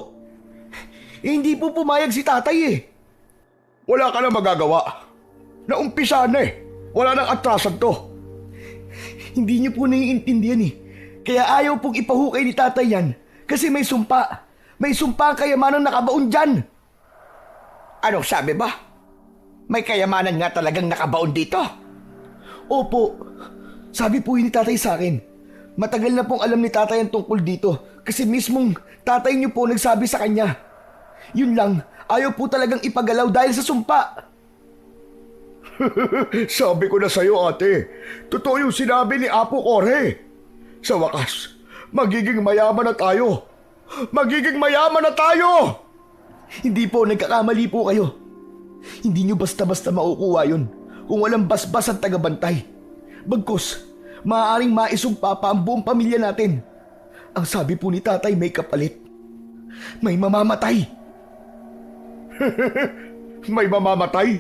Hindi po pumayag si tatay eh. Wala ka na magagawa. Naumpisa na eh. Wala nang atrasan to. Hindi niyo po naiintindihan eh. Kaya ayaw pong ipahukay ni tatay yan kasi may sumpa. May sumpa ang kayamanang nakabaon dyan. Anong sabi ba? May kayamanan nga talagang nakabaon dito. Opo. Sabi po ni tatay sa akin. Matagal na pong alam ni tatay ang tungkol dito kasi mismong tatay niyo po nagsabi sa kanya. Yun lang, ayaw po talagang ipagalaw dahil sa sumpa. Sabi ko na sa'yo, ate. Totoo yung sinabi ni Apo Kore. Sa wakas, magiging mayaman na tayo. Magiging mayaman na tayo! Hindi po, nagkakamali po kayo. Hindi nyo basta-basta makukuha yun kung walang basbas ang tagabantay. Bagkus, maaaring maisumpa pa ang buong pamilya natin. Ang sabi po ni tatay may kapalit. May mamamatay. May mamamatay?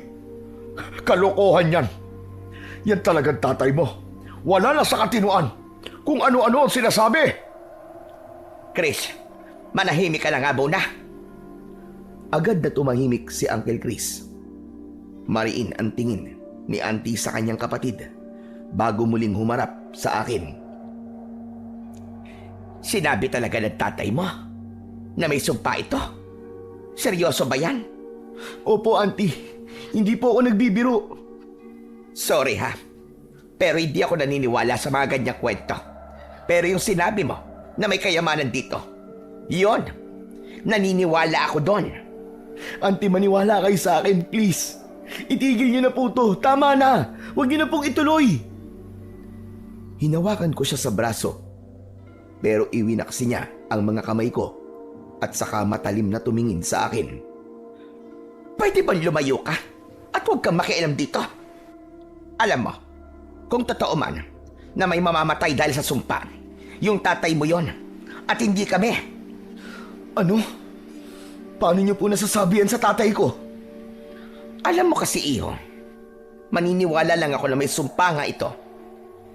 Kalokohan yan. Yan talagang tatay mo. Wala na sa katinuan kung ano-ano ang sinasabi. Chris, manahimik ka na nga muna. Agad na tumahimik si Uncle Chris. Mariin ang tingin ni Auntie sa kanyang kapatid bago muling humarap sa akin. Sinabi talaga ng tatay mo na may sumpa ito? Seryoso ba yan? Opo, Auntie. Hindi po ako nagbibiro. Sorry ha, pero hindi ako naniniwala sa mga ganyang kwento. Pero yung sinabi mo na may kayamanan dito, yon, naniniwala ako doon. Auntie, maniwala kayo sa akin, please. Itigil niyo na po to. Tama na. Huwag niyo na pong ituloy. Hinawakan ko siya sa braso, pero iwinaksi niya ang mga kamay ko at saka matalim na tumingin sa akin. Pwede bang lumayo ka at huwag kang makialam dito? Alam mo, kung totoo man na may mamamatay dahil sa sumpa, yung tatay mo yon at hindi kami. Ano? Paano niyo po nasasabi yan sa tatay ko? Alam mo kasi, iho, maniniwala lang ako na may sumpa nga ito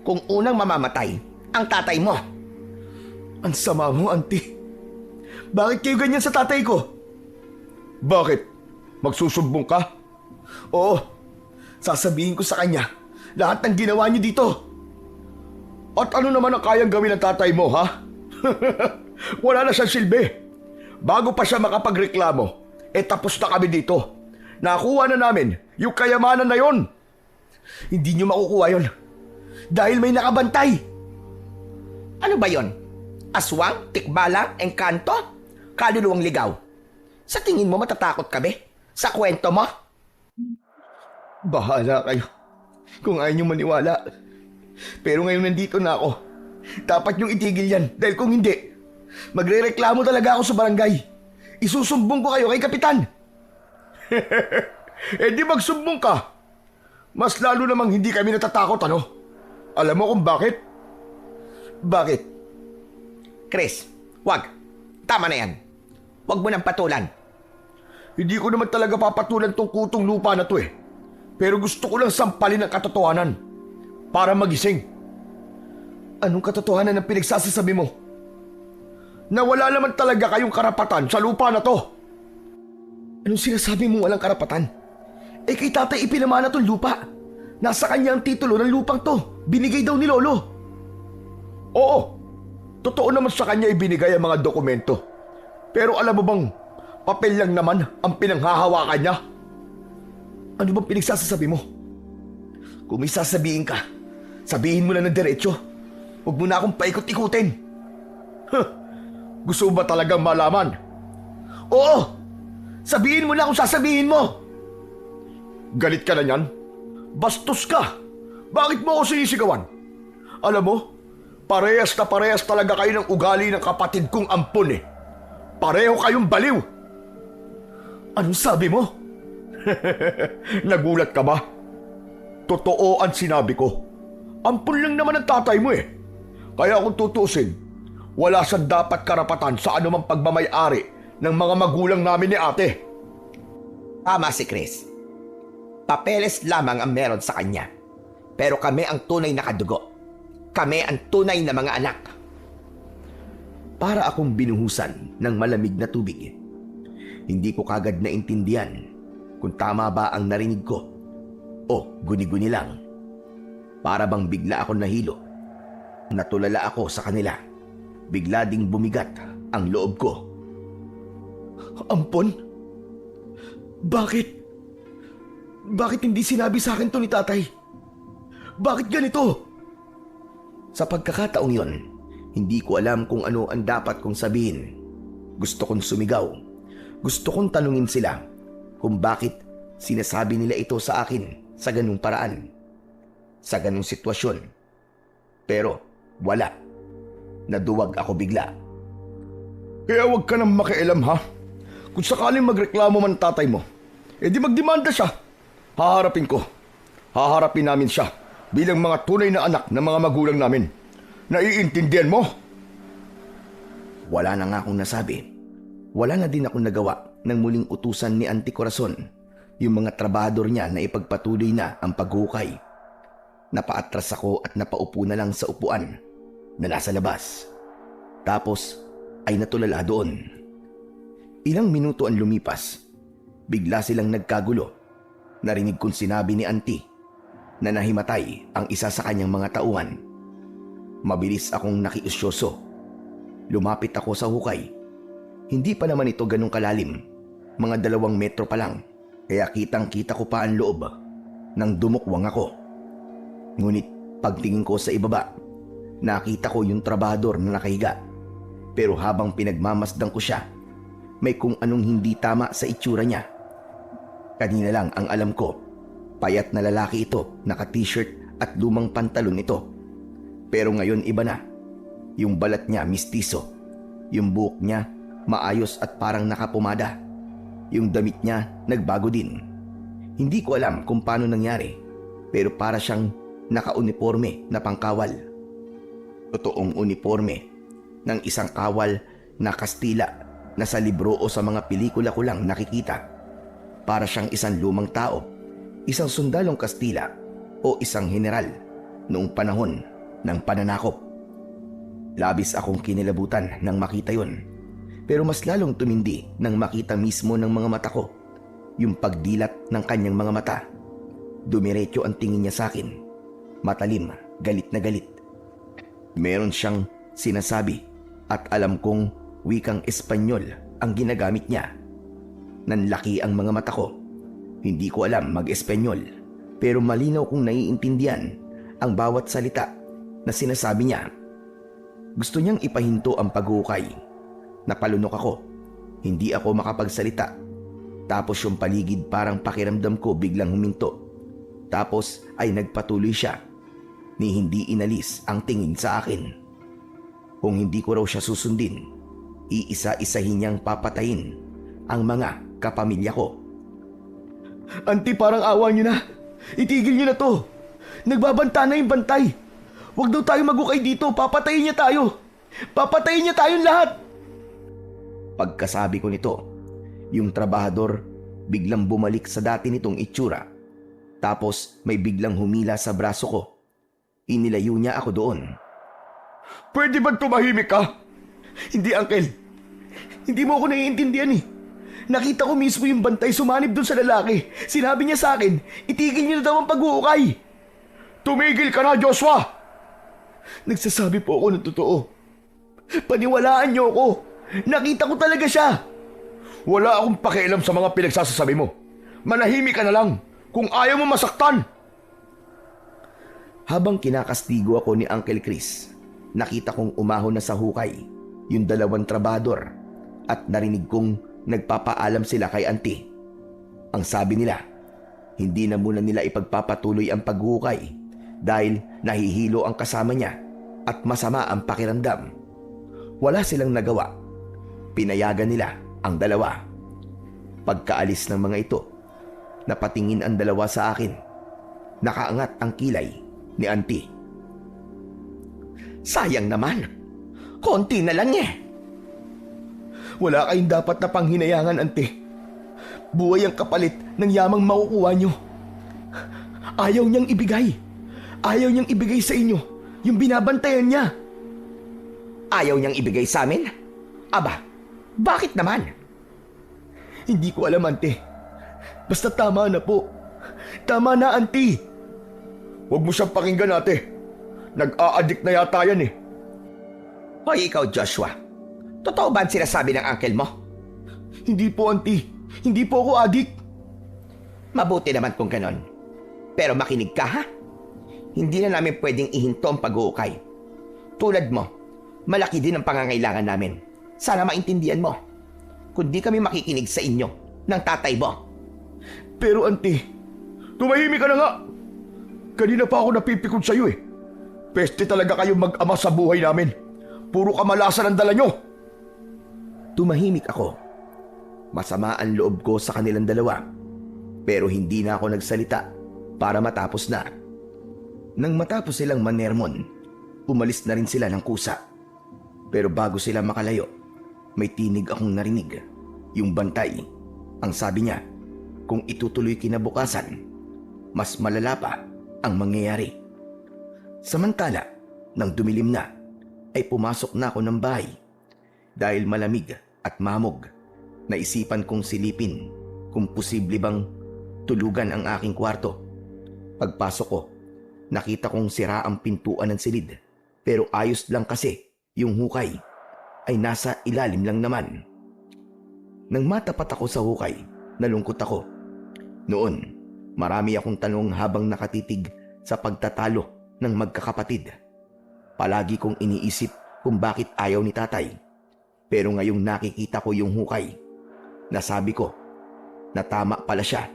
kung unang mamamatay ang tatay mo. Ang sama mo, Auntie. Bakit kayo ganyan sa tatay ko? Bakit? Magsusumbong ka? Oo. Sasabihin ko sa kanya lahat ng ginawa niyo dito. At ano naman ang kayang gawin ng tatay mo, ha? Wala na siyang silbi. Bago pa siya makapagreklamo, tapos na kami dito. Nakuha na namin yung kayamanan na yon. Hindi niyo makukuha yon dahil may nakabantay. Ano ba yon? Aswang, tikbalang, engkanto, kaluluwang ligaw. Sa tingin mo matatakot kami? Sa kwento mo? Bahala kayo kung ayaw niyo maniwala. Pero ngayon nandito na ako. Dapat niyong itigil yan dahil kung hindi, magrereklamo talaga ako sa barangay. Isusumbong ko kayo kay Kapitan. Di magsumbong ka. Mas lalo namang hindi kami natatakot, ano? Alam mo kung bakit? Bakit? Chris, wag. Tama na yan. Wag mo nang patulan. Hindi ko naman talaga papatulan tong kutong lupa na to eh. Pero gusto ko lang sampalin ang katotohanan para magising. Anong katotohanan ang pinagsasasabi mo? Na wala naman talaga kayong karapatan sa lupa na to. Anong sinasabi mo walang karapatan? Eh kay tatay ipinamana tong lupa. Nasa kanya ang titulo ng lupang to. Binigay daw ni Lolo. Oo, totoo naman sa kanya ibinigay ang mga dokumento. Pero alam mo bang, papel lang naman ang pinanghahawakan niya. Ano bang pinagsasasabi mo? Kung may sasabihin ka, sabihin mo na ng diretso. Huwag mo na akong paikot-ikutin. Huh, gusto mo ba talagang malaman? Oo, sabihin mo na kung sasabihin mo. Galit ka na niyan? Bastos ka! Bakit mo ako sinisigawan? Alam mo, parehas na parehas talaga kayo ng ugali ng kapatid kong ampon eh. Pareho kayong baliw. Anong sabi mo? Nagulat ka ba? Totoo ang sinabi ko. Ampon lang naman ang tatay mo eh. Kaya kung tutusin, wala siyang dapat karapatan sa anumang pagmamay-ari ng mga magulang namin ni ate. Tama si Chris. Papeles lamang ang meron sa kanya. Pero kami ang tunay na kadugo. Kami ang tunay na mga anak. Para akong binuhusan ng malamig na tubig. Hindi ko kagad naintindihan kung tama ba ang narinig ko o guni-guni lang. Para bang bigla ako nahilo. Natulala ako sa kanila. Bigla ding bumigat ang loob ko. Ampon? Bakit? Bakit hindi sinabi sa akin to ni tatay? Bakit ganito? Sa pagkakataong yon, hindi ko alam kung ano ang dapat kong sabihin. Gusto kong sumigaw. Gusto kong tanungin sila kung bakit sinasabi nila ito sa akin sa ganung paraan, sa ganung sitwasyon. Pero wala. Naduwag ako bigla. Kaya huwag ka nang makialam ha. Kung sakaling magreklamo man tatay mo, edi magdemanda siya. Haharapin ko. Haharapin namin siya bilang mga tunay na anak ng mga magulang namin. Naiintindihan mo? Wala na nga akong nasabi. Wala na din akong nagawa nang muling utusan ni Auntie Corazon yung mga trabador niya na ipagpatuloy na ang paghukay. Napaatras ako at napaupo na lang sa upuan na nasa labas. Tapos ay natulala doon. Ilang minuto ang lumipas. Bigla silang nagkagulo. Narinig kong sinabi ni Auntie na nahimatay ang isa sa kanyang mga tauhan. Mabilis akong nakiusyoso. Lumapit ako sa hukay. Hindi pa naman ito ganong kalalim. Mga 2 metro pa lang. Kaya kitang-kita ko pa ang loob nang dumukwang ako. Ngunit pagtingin ko sa ibaba, nakita ko yung trabador na nakahiga. Pero habang pinagmamasdan ko siya, may kung anong hindi tama sa itsura niya. Kanina lang ang alam ko, payat na lalaki ito, naka-t-shirt at lumang pantalon ito. Pero ngayon iba na. Yung balat niya mistiso. Yung buhok niya maayos at parang nakapumada. Yung damit niya nagbago din. Hindi ko alam kung paano nangyari, pero para siyang naka-uniforme na pangkawal. Totoong uniforme ng isang kawal na Kastila na sa libro o sa mga pelikula ko lang nakikita. Para siyang isang lumang tao, isang sundalong Kastila o isang general noong panahon ng pananakop. Labis akong kinilabutan nang makita yon. Pero mas lalong tumindi nang makita mismo ng mga mata ko yung pagdilat ng kanyang mga mata. Dumiretso ang tingin niya sa akin. Matalim, galit na galit. Meron siyang sinasabi at alam kong wikang Espanyol ang ginagamit niya. Nanlaki ang mga mata ko. Hindi ko alam mag-Espanyol, pero malinaw kong naiintindihan ang bawat salita na sinasabi niya. Gusto niyang ipahinto ang paghukay. Napalunok ako. Hindi ako makapagsalita. Tapos yung paligid parang pakiramdam ko biglang huminto. Tapos ay nagpatuloy siya. Ni hindi inalis ang tingin sa akin. Kung hindi ko raw siya susundin, iisa-isahin niyang papatayin ang mga kapamilya ko. Auntie, parang awa niyo na. Itigil niyo na to. Nagbabanta na yung bantay. Huwag daw tayo magukay dito. Papatayin niya tayo. Papatayin niya tayong lahat. Pagkasabi ko nito, yung trabahador biglang bumalik sa dati nitong itsura. Tapos may biglang humila sa braso ko. Inilayo niya ako doon. Pwede ba tumahimik ka? Hindi, Uncle. Hindi mo ako naiintindihan eh. Nakita ko mismo yung bantay sumanib doon sa lalaki. Sinabi niya sa akin, itigil niyo na daw ang pag-uukay. Tumigil ka na, Joshua! Nagsasabi po ako ng totoo. Paniwalaan niyo ako. Nakita ko talaga siya. Wala akong pakialam sa mga pinagsasasabi mo. Manahimik ka na lang kung ayaw mo masaktan. Habang kinakastigo ako ni Uncle Chris, nakita kong umahon na sa hukay yung dalawang trabador at narinig kong nagpapaalam sila kay Auntie. Ang sabi nila, hindi na muna nila ipagpapatuloy ang paghukay dahil nahihilo ang kasama niya at masama ang pakiramdam. Wala silang nagawa. Pinayagan nila ang dalawa. Pagkaalis ng mga ito, napatingin ang dalawa sa akin. Nakaangat ang kilay ni Auntie. Sayang naman. Konti na lang eh. Wala kayong dapat na panghinayangan, Auntie. Buhay ang kapalit ng yamang makukuha nyo. Ayaw niyang ibigay. Ayaw niyang ibigay sa inyo yung binabantayan niya. Ayaw niyang ibigay sa amin? Aba, bakit naman? Hindi ko alam, Auntie. Basta tama na po. Tama na, Auntie. Huwag mo siyang pakinggan, Ate. Nag-a-addict na yata yan eh. Hoy, ikaw, Joshua. Totoo ba ang sinasabi ng uncle mo? Hindi po, Auntie. Hindi po ako addict. Mabuti naman kung ganon. Pero makinig ka, ha? Hindi na namin pwedeng ihinto ang pag-uukay. Tulad mo, malaki din ang pangangailangan namin. Sana maintindihan mo. Kung di kami makikinig sa inyo ng tatay mo. Pero, Auntie, tumahimik ka na nga. Kanina pa ako napipikon sa'yo eh. Peste talaga kayong mag-ama sa buhay namin. Puro kamalasan ang dala nyo. Tumahimik ako. Masama ang loob ko sa kanilang dalawa. Pero hindi na ako nagsalita para matapos na. Nang matapos silang manermon, umalis na rin sila ng kusa. Pero bago sila makalayo, may tinig akong narinig. Yung bantay. Ang sabi niya, kung itutuloy kinabukasan, mas malala pa ang mangyayari. Samantala, nang dumilim na, ay pumasok na ako ng bahay. Dahil malamig at mamog, naisipan kong silipin kung posible bang tulugan ang aking kwarto. Pagpasok ko, nakita kong sira ang pintuan ng silid. Pero ayos lang kasi yung hukay ay nasa ilalim lang naman. Nang matapat ako sa hukay, nalungkot ako. Noon, marami akong tanong habang nakatitig sa pagtatalo ng magkakapatid. Palagi kong iniisip kung bakit ayaw ni tatay. Pero ngayong nakikita ko yung hukay, nasabi ko na tama pala siya.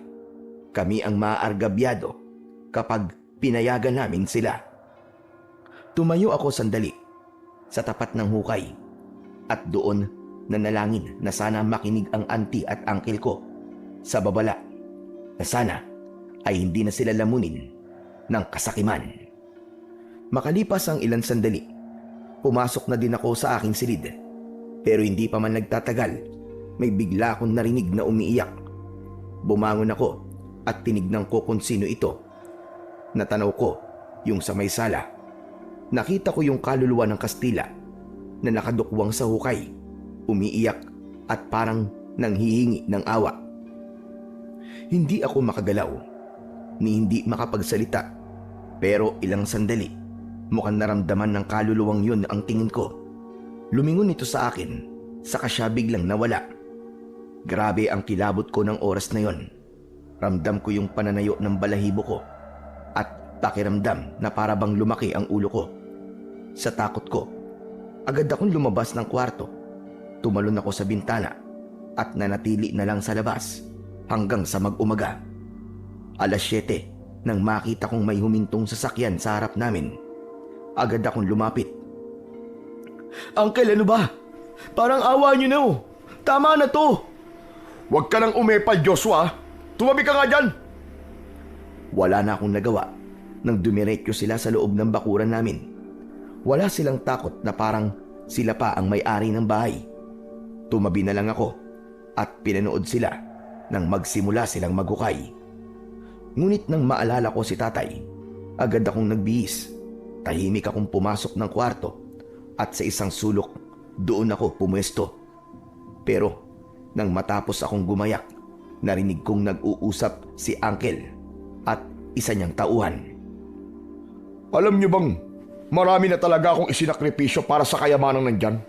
Kami ang maaargabyado kapag pinayagan namin sila. Tumayo ako sandali sa tapat ng hukay at doon nanalangin na sana makinig ang auntie at uncle ko sa babala na sana ay hindi na sila lamunin ng kasakiman. Makalipas ang ilang sandali, pumasok na din ako sa aking silid. Pero hindi pa man nagtatagal, may bigla akong narinig na umiiyak. Bumangon ako at tinignan ko kung sino ito. Natanaw ko yung sa may sala. Nakita ko yung kaluluwa ng Kastila na nakadukwang sa hukay, umiiyak at parang nanghihingi ng awa. Hindi ako makagalaw, ni hindi makapagsalita. Pero ilang sandali, mukhang naramdaman ng kaluluwang yun ang tingin ko. Lumingon ito sa akin, saka siya biglang nawala. Grabe ang kilabot ko ng oras na yon. Ramdam ko yung pananayo ng balahibo ko at pakiramdam na para bang lumaki ang ulo ko. Sa takot ko, agad akong lumabas ng kwarto. Tumalon ako sa bintana at nanatili na lang sa labas hanggang sa mag-umaga. 7:00 nang makita kong may humintong sasakyan sa harap namin. Agad akong lumapit. Uncle, ano ba? Parang awa niyo na oh. Tama na to. Huwag ka nang umepal, Joshua. Tumabi ka nga dyan. Wala na akong nagawa nang dumiretso sila sa loob ng bakuran namin. Wala silang takot na parang sila pa ang may-ari ng bahay. Tumabi na lang ako at pinanood sila nang magsimula silang maghukay. Ngunit nang maalala ko si tatay, agad akong nagbihis. Tahimik akong pumasok ng kwarto at sa isang sulok doon ako pumuesto. Pero nang matapos akong gumayak, narinig kong nag-uusap si Uncle at isa niyang tauhan. Alam niyo bang marami na talaga akong isinakripisyo para sa kayamanang nandyan?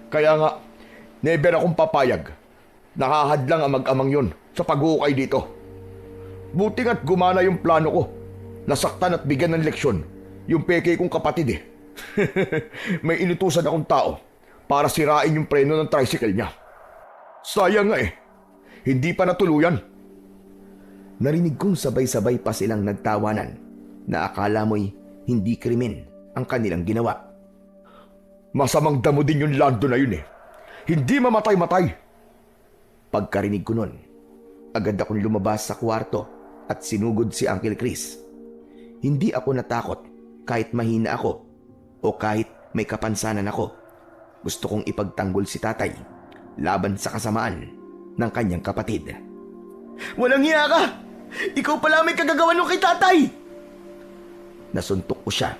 Kaya nga, never akong papayag. Nakahadlang ang mag-amang yun sa pag-uukay dito. Buti nga't gumana yung plano ko. Nasaktan at bigyan ng leksyon yung peke kong kapatid eh. May inutusan akong tao para sirain yung preno ng tricycle niya. Sayang nga eh, hindi pa natuluyan. Narinig kong sabay-sabay pa silang nagtawanan na akala mo'y hindi krimen ang kanilang ginawa. Masamang damo din yung Lando na yun eh. Hindi mamatay-matay. Pagkarinig ko nun, agad akong lumabas sa kwarto at sinugod si Uncle Chris. Hindi ako natakot kahit mahina ako o kahit may kapansanan ako. Gusto kong ipagtanggol si tatay laban sa kasamaan ng kanyang kapatid. Walang hiya ka! Ikaw pala may kagagawan nung kay tatay! Nasuntok ko siya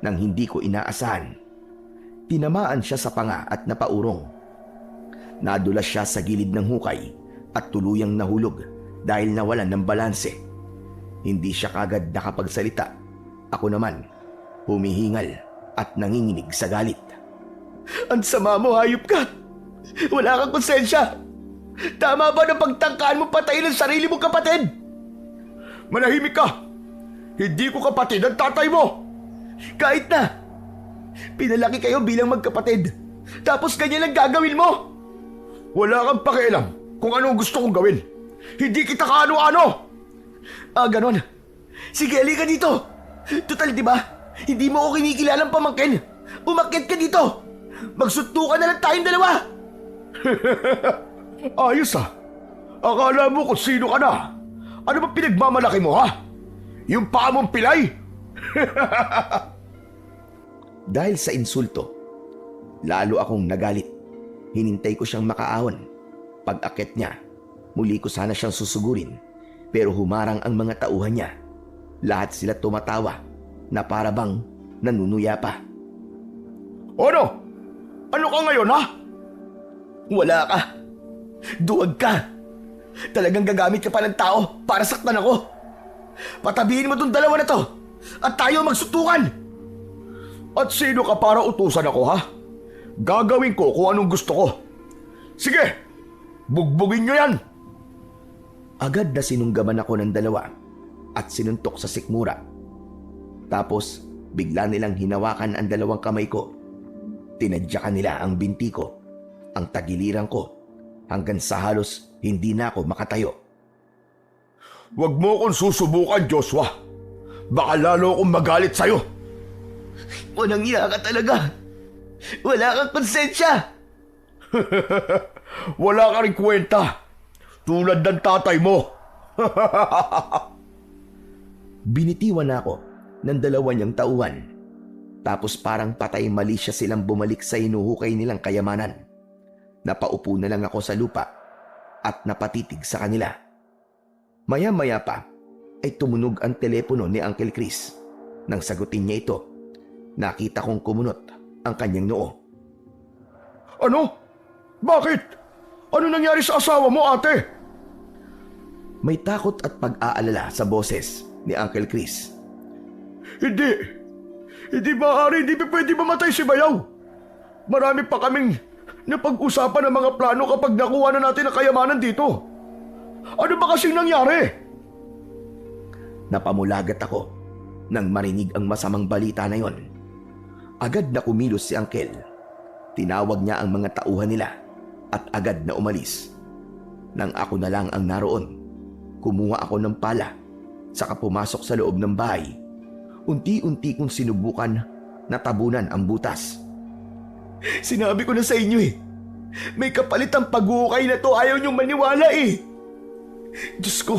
nang hindi ko inaasahan. Tinamaan siya sa panga at napaurong. Nadulas siya sa gilid ng hukay at tuluyang nahulog dahil nawalan ng balanse. Hindi siya kagad nakapagsalita. Ako naman, humihingal at nanginginig sa galit. Ang sama mo, hayop ka! Wala kang konsensya! Tama ba na pagtangkaan mo patayin ang sarili mong kapatid? Manahimik ka! Hindi ko kapatid ang tatay mo! Kahit na! Pinalaki kayo bilang magkapatid. Tapos ganyan lang gagawin mo! Wala kang pakialam kung ano gusto kong gawin. Hindi kita kaano-ano! Ganon. Sige, halika dito. Total, di ba? Hindi mo ako kinikilalang pamangkin. Umakyat ka dito. Magsuntukan na lang tayong dalawa. Ayos ah. Akala mo kung sino ka na. Ano ba pinagmamalaki mo ha? Yung paa mong pilay? Dahil sa insulto, lalo akong nagalit. Hinintay ko siyang makaahon. Pag-akit niya, muli ko sana siyang susugurin. Pero humarang ang mga tauhan niya. Lahat sila tumatawa na para bang nanunuya pa. Ano? Ano ka ngayon ha? Wala ka. Duwag ka. Talagang gagamit ka pa ng tao para saktan ako. Patabihin mo tong dalawa na to at tayo magsutukan. At sino ka para utusan ako ha? Gagawin ko kung anong gusto ko. Sige, bugbugin nyo yan. Agad na sinunggaman ako ng dalawa at sinuntok sa sikmura. Tapos bigla nilang hinawakan ang dalawang kamay ko. Tinadyakan nila ang binti ko, ang tagiliran ko, hanggang sa halos hindi na ako makatayo. Huwag mo akong susubukan, Joshua. Baka lalo akong magalit sa'yo. Walang iya ka talaga. Wala kang konsensya. Wala ka rin kwenta. Tulad ng tatay mo. Binitiwan ako ng dalawa niyang tauhan. Tapos parang patay mali siya silang bumalik sa hinuhukay nilang kayamanan. Napaupo na lang ako sa lupa at napatitig sa kanila. Maya-maya pa ay tumunog ang telepono ni Uncle Chris. Nang sagutin niya ito, nakita kong kumunot ang kanyang noo. Ano? Bakit? Ano nangyari sa asawa mo, ate? May takot at pag-aalala sa boses ni Uncle Chris. Hindi maaari, hindi pa pwede mamatay si Bayaw. Marami pa kaming napag-usapan ng mga plano kapag nakuha na natin ang kayamanan dito. Ano ba kasing nangyari? Napamulagat ako nang marinig ang masamang balita na yon. Agad na kumilos si Uncle. Tinawag niya ang mga tauhan nila at agad na umalis. Nang ako na lang ang naroon, kumuha ako ng pala, saka pumasok sa loob ng bahay. Unti-unti kong sinubukan na tabunan ang butas. Sinabi ko na sa inyo eh. May kapalit ang pag-uukay na to. Ayaw niyong maniwala eh. Diyos ko,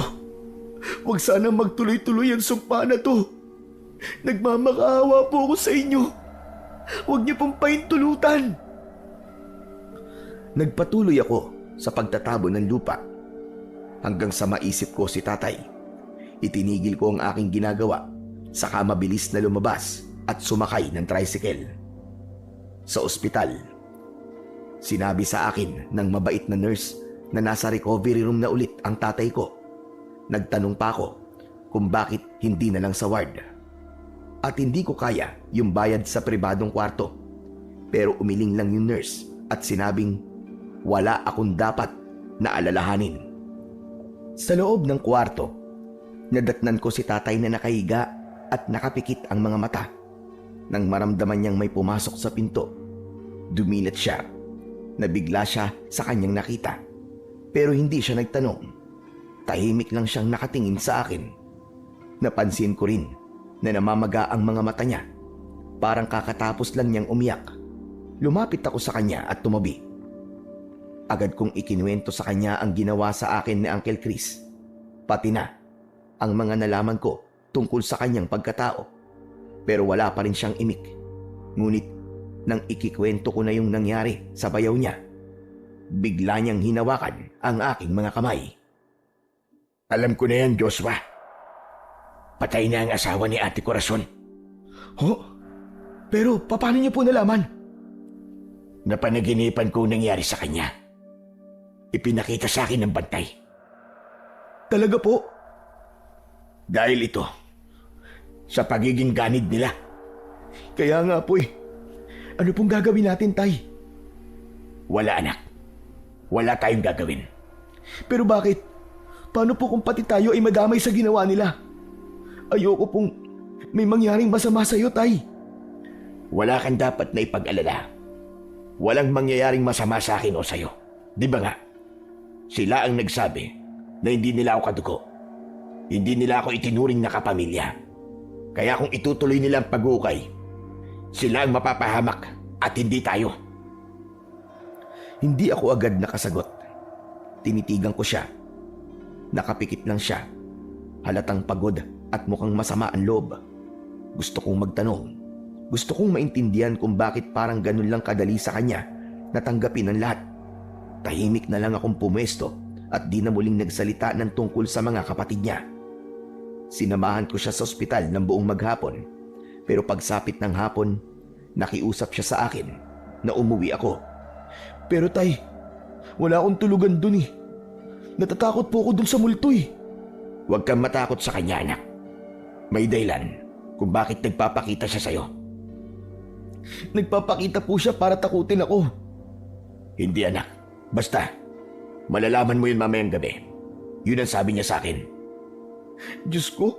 huwag sana magtuloy-tuloy ang sumpa na to. Nagmamakaawa po ako sa inyo. Huwag niyo pong pahintulutan. Nagpatuloy ako sa pagtatabo ng lupa hanggang sa maisip ko si tatay. Itinigil ko ang aking ginagawa saka mabilis na lumabas at sumakay ng tricycle. Sa ospital, sinabi sa akin ng mabait na nurse na nasa recovery room na ulit ang tatay ko. Nagtanong pa ako kung bakit hindi na lang sa ward. At hindi ko kaya yung bayad sa pribadong kwarto. Pero umiling lang yung nurse at sinabing wala akong dapat na alalahanin. Sa loob ng kwarto, nadatnan ko si tatay na nakahiga at nakapikit ang mga mata. Nang maramdaman niyang may pumasok sa pinto, dumilat siya. Nabigla siya sa kanyang nakita. Pero hindi siya nagtanong. Tahimik lang siyang nakatingin sa akin. Napansin ko rin na namamaga ang mga mata niya. Parang kakatapos lang niyang umiyak. Lumapit ako sa kanya at tumabi. Agad kong ikinuwento sa kanya ang ginawa sa akin ni Uncle Chris. Pati na ang mga nalaman ko tungkol sa kanyang pagkatao. Pero wala pa rin siyang imik. Ngunit nang ikikwento ko na yung nangyari sa bayaw niya, bigla niyang hinawakan ang aking mga kamay. Alam ko na yan, Joshua. Patay na ang asawa ni Ate Corazon. Pero paano niyo po nalaman? Napanaginipan ko nangyari sa kanya. Ipinakita sa akin ng bantay. Talaga po? Dahil ito, sa pagiging ganid nila. Kaya nga po eh. Ano pong gagawin natin, tay? Wala, anak. Wala tayong gagawin. Pero bakit? Paano po kung pati tayo ay madamay sa ginawa nila? Ayoko pong may mangyaring masama sa'yo, tay. Wala kang dapat na ipag-alala. Walang mangyayaring masama sa akin o sa'yo. Di ba nga? Sila ang nagsabi na hindi nila ako kadugo. Hindi nila ako itinuring na kapamilya. Kaya kung itutuloy nila ang pag-uukay, sila ang mapapahamak at hindi tayo. Hindi ako agad nakasagot. Tinitigan ko siya. Nakapikit lang siya. Halatang pagod at mukhang masama ang loob. Gusto kong magtanong. Gusto kong maintindihan kung bakit parang ganun lang kadali sa kanya na tanggapin ang lahat. Tahimik na lang akong pumesto at di na muling nagsalita ng tungkol sa mga kapatid niya. Sinamahan ko siya sa ospital ng buong maghapon. Pero pagsapit ng hapon, nakiusap siya sa akin na umuwi ako. Pero tay, wala akong tulugan dun eh. Natatakot po ako dun sa multo eh. Huwag kang matakot sa kanya, anak. May dahilan kung bakit nagpapakita siya sa'yo. Nagpapakita po siya para takutin ako. Hindi, anak. Basta, malalaman mo yun mamayang gabi. Yun ang sabi niya sa akin. Diyos ko,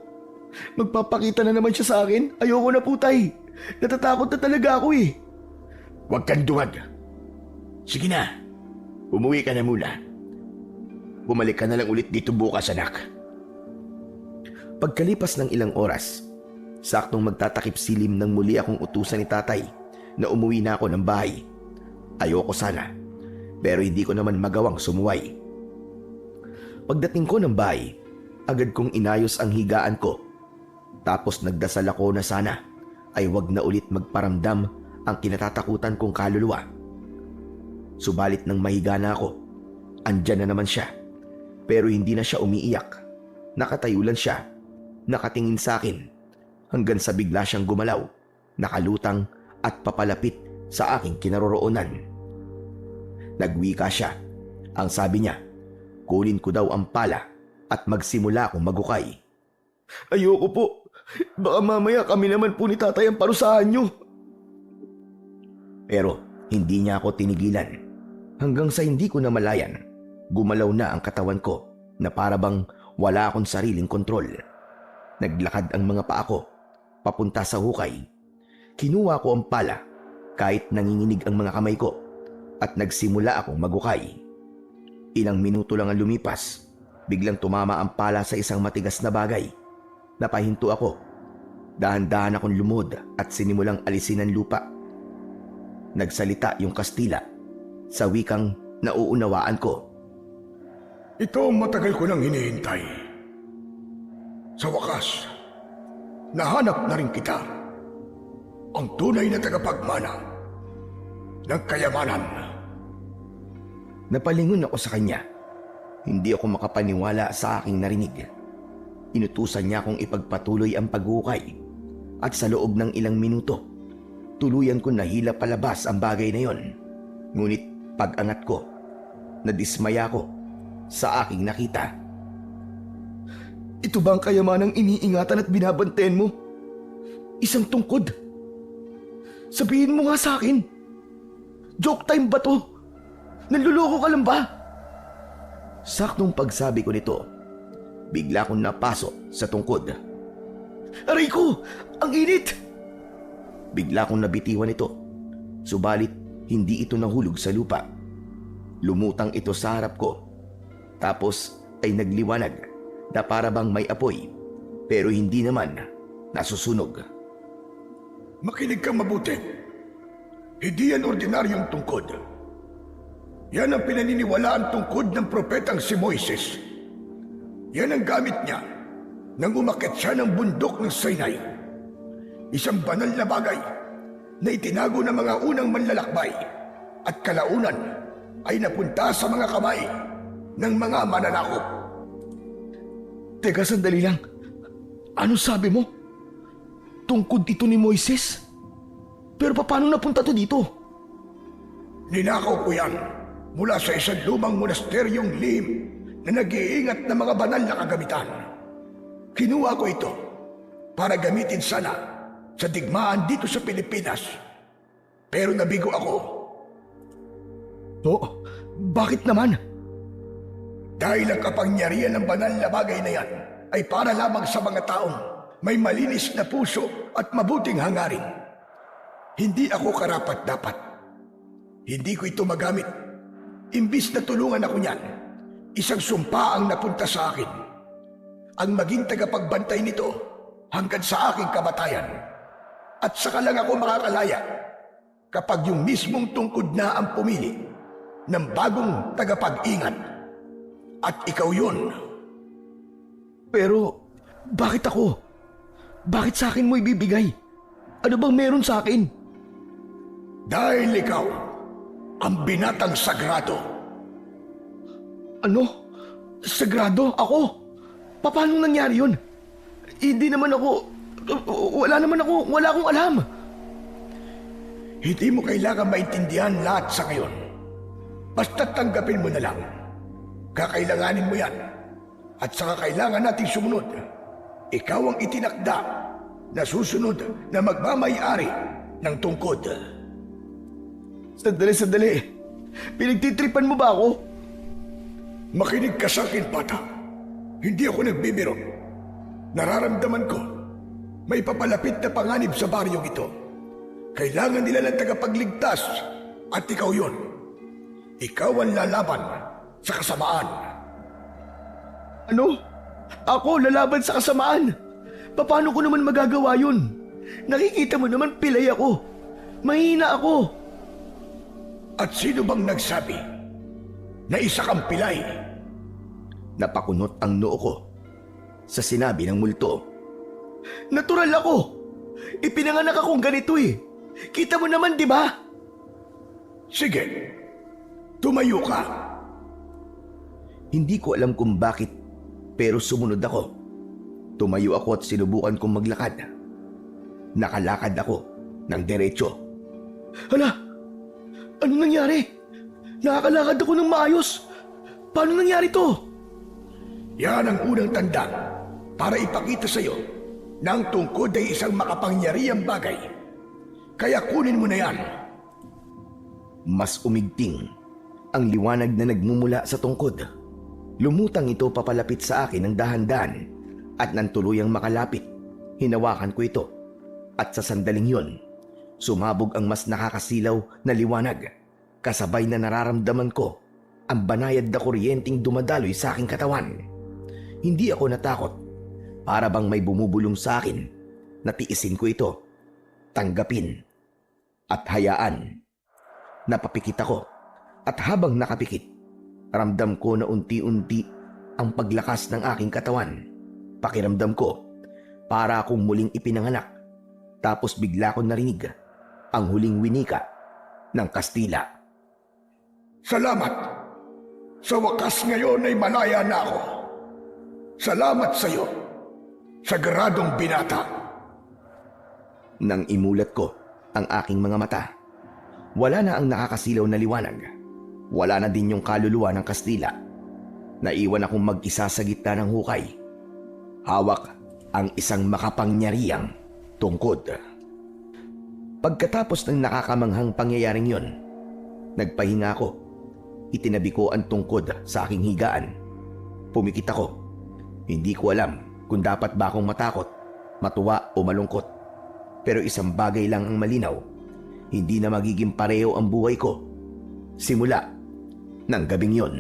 magpapakita na naman siya sa akin. Ayoko na po, tay. Natatakot na talaga ako eh. Huwag kang duwag. Sige na, umuwi ka na muna. Bumalik ka na lang ulit dito bukas, anak. Pagkalipas ng ilang oras, saktong magtatakip silim nang muli akong utusan ni tatay na umuwi na ako ng bahay. Ayoko sana, pero hindi ko naman magawang sumuway. Pagdating ko ng bahay, agad kong inayos ang higaan ko. Tapos nagdasal ako na sana ay wag na ulit magparamdam ang kinatatakutan kong kaluluwa. Subalit nang mahiga na ako, andyan na naman siya. Pero hindi na siya umiiyak. Nakatayo lang siya, nakatingin sa akin, hanggang sa bigla siyang gumalaw, nakalutang at papalapit sa aking kinaroroonan. Nagwika siya. Ang sabi niya, kunin ko daw ang pala at magsimula akong magukay. Ayoko po. Baka mamaya kami naman po ni tatay ang parusahan niyo. Pero hindi niya ako tinigilan. Hanggang sa hindi ko namalayan, gumalaw na ang katawan ko na para bang wala akong sariling kontrol. Naglakad ang mga paa ko papunta sa hukay. Kinuha ko ang pala kahit nanginginig ang mga kamay ko at nagsimula akong magukay. Ilang minuto lang ang lumipas, biglang tumama ang pala sa isang matigas na bagay. Napahinto ako. Dahan-dahan akong lumod at sinimulang alisin ang lupa. Nagsalita yung Kastila sa wikang nauunawaan ko. Ito ang matagal ko nang hinihintay. Sa wakas, nahanap na rin kita. ang tunay na tagapagmana ng kayamanan. Napalingon ako sa kanya. Hindi ako makapaniwala sa aking narinig. Inutusan niya akong ipagpatuloy ang paghukay at sa loob ng ilang minuto, tuluyan ko nahila palabas ang bagay na yon. Ngunit pag-angat ko, nadismaya ko sa aking nakita. Ito ba ang kayamanang iniingatan at binabantayan mo? Isang tungkod? Sabihin mo nga sa akin. Joke time ba to? Nanluloko ka lang ba? Saktong pagsabi ko nito, bigla akong napasok sa tungkod. Aray ko! Ang init! Bigla akong nabitiwan ito. Subalit, hindi ito nahulog sa lupa. Lumutang ito sa harap ko. Tapos ay nagliwanag na para bang may apoy, pero hindi naman nasusunog. Makinig kang mabuti. Hindi yan ordinaryong tungkod. Yan ang pinaniniwalaan tungkod ng propetang si Moises. Yan ang gamit niya nang umakyat siya ng bundok ng Sinai. Isang banal na bagay na itinago ng mga unang manlalakbay at kalaunan ay napunta sa mga kamay ng mga mananakop. Teka, sandali lang. Ano sabi mo? Tungkod ito ni Moises? Pero paano napunta to dito? Ninakaw ko yan mula sa isang lumang monasteryong lihim na nag-iingat ng mga banal na kagamitan. Kinuha ko ito para gamitin sana sa digmaan dito sa Pilipinas. Pero nabigo ako. Oh, bakit naman? Dahil ang kapangyarihan ng banal na bagay na yan ay para lamang sa mga taong may malinis na puso at mabuting hangarin. Hindi ako karapat-dapat. Hindi ko ito magamit. Imbis na tulungan ako niyan, isang sumpa ang napunta sa akin. Ang maging tagapagbantay nito hanggang sa aking kamatayan. At saka lang ako makakalaya kapag yung mismong tungkod na ang pumili ng bagong tagapag-ingat. At ikaw yun. Pero, bakit ako? Bakit sa akin mo ibibigay? Ano bang meron sa akin? Dahil ikaw ang binatang sagrado. Ano? Sagrado? Ako? Paano nangyari yun? Hindi naman ako... Wala akong alam. Hindi mo kailangan maintindihan lahat sa ngayon. Basta tanggapin mo na lang. Kakailanganin mo yan. At saka kailangan nating sumunod. Ikaw ang itinakda na susunod na magmamay-ari ng tungkod. Sandali. Pinagtitripan mo ba ako? Makinig ka sa akin, bata. Hindi ako nagbibiro. Nararamdaman ko, may papalapit na panganib sa baryong ito. Kailangan nila ng tagapagligtas at ikaw yun. Ikaw ang lalaban sa kasamaan. Ano? Ako lalaban sa kasamaan? Paano ko naman magagawa yun? Nakikita mo naman pilay ako. Mahina ako. At sino bang nagsabi na isa kang pilay? Napakunot ang noo ko sa sinabi ng multo. Natural ako. Ipinanganak akong ganito eh. Kita mo naman, di ba? Sige, tumayo ka. Hindi ko alam kung bakit, pero sumunod ako. Tumayo ako at sinubukan kong maglakad. Nakalakad ako ng diretso. Hala! Ano nangyari? Nakakalakad ako ng maayos. Paano nangyari to? Yan ang unang tanda para ipakita sa iyo na ang tungkod ay isang makapangyarihang bagay. Kaya kunin mo na yan. Mas umigting ang liwanag na nagmumula sa tungkod. Lumutang ito papalapit sa akin ng dahan-dahan at nang tuluyang makalapit, hinawakan ko ito. At sa sandaling yon, sumabog ang mas nakakasilaw na liwanag. Kasabay na nararamdaman ko ang banayad na kuryenteng dumadaloy sa aking katawan. Hindi ako natakot. Para bang may bumubulong sa akin. Natiisin ko ito. Tanggapin. At hayaan. Napapikit ako. At habang nakapikit, ramdam ko na unti-unti ang paglakas ng aking katawan. Pakiramdam ko, para akong muling ipinanganak. Tapos bigla ko narinig ang huling winika ng Kastila. Salamat. Sa wakas ngayon ay malaya na ako. Salamat sa iyo, sagradong binata. Nang imulat ko ang aking mga mata, wala na ang nakakasilaw na liwanag. Wala na din yung kaluluwa ng Kastila. Naiwan akong mag-isa sa gitna ng hukay. Hawak ang isang makapangyarihang tungkod. Pagkatapos ng nakakamanghang pangyayaring yon, nagpahinga ako. Itinabi ko ang tungkod sa aking higaan. Pumikit ako. Hindi ko alam kung dapat ba akong matakot, matuwa o malungkot. Pero isang bagay lang ang malinaw. Hindi na magiging pareho ang buhay ko simula ng gabing yon.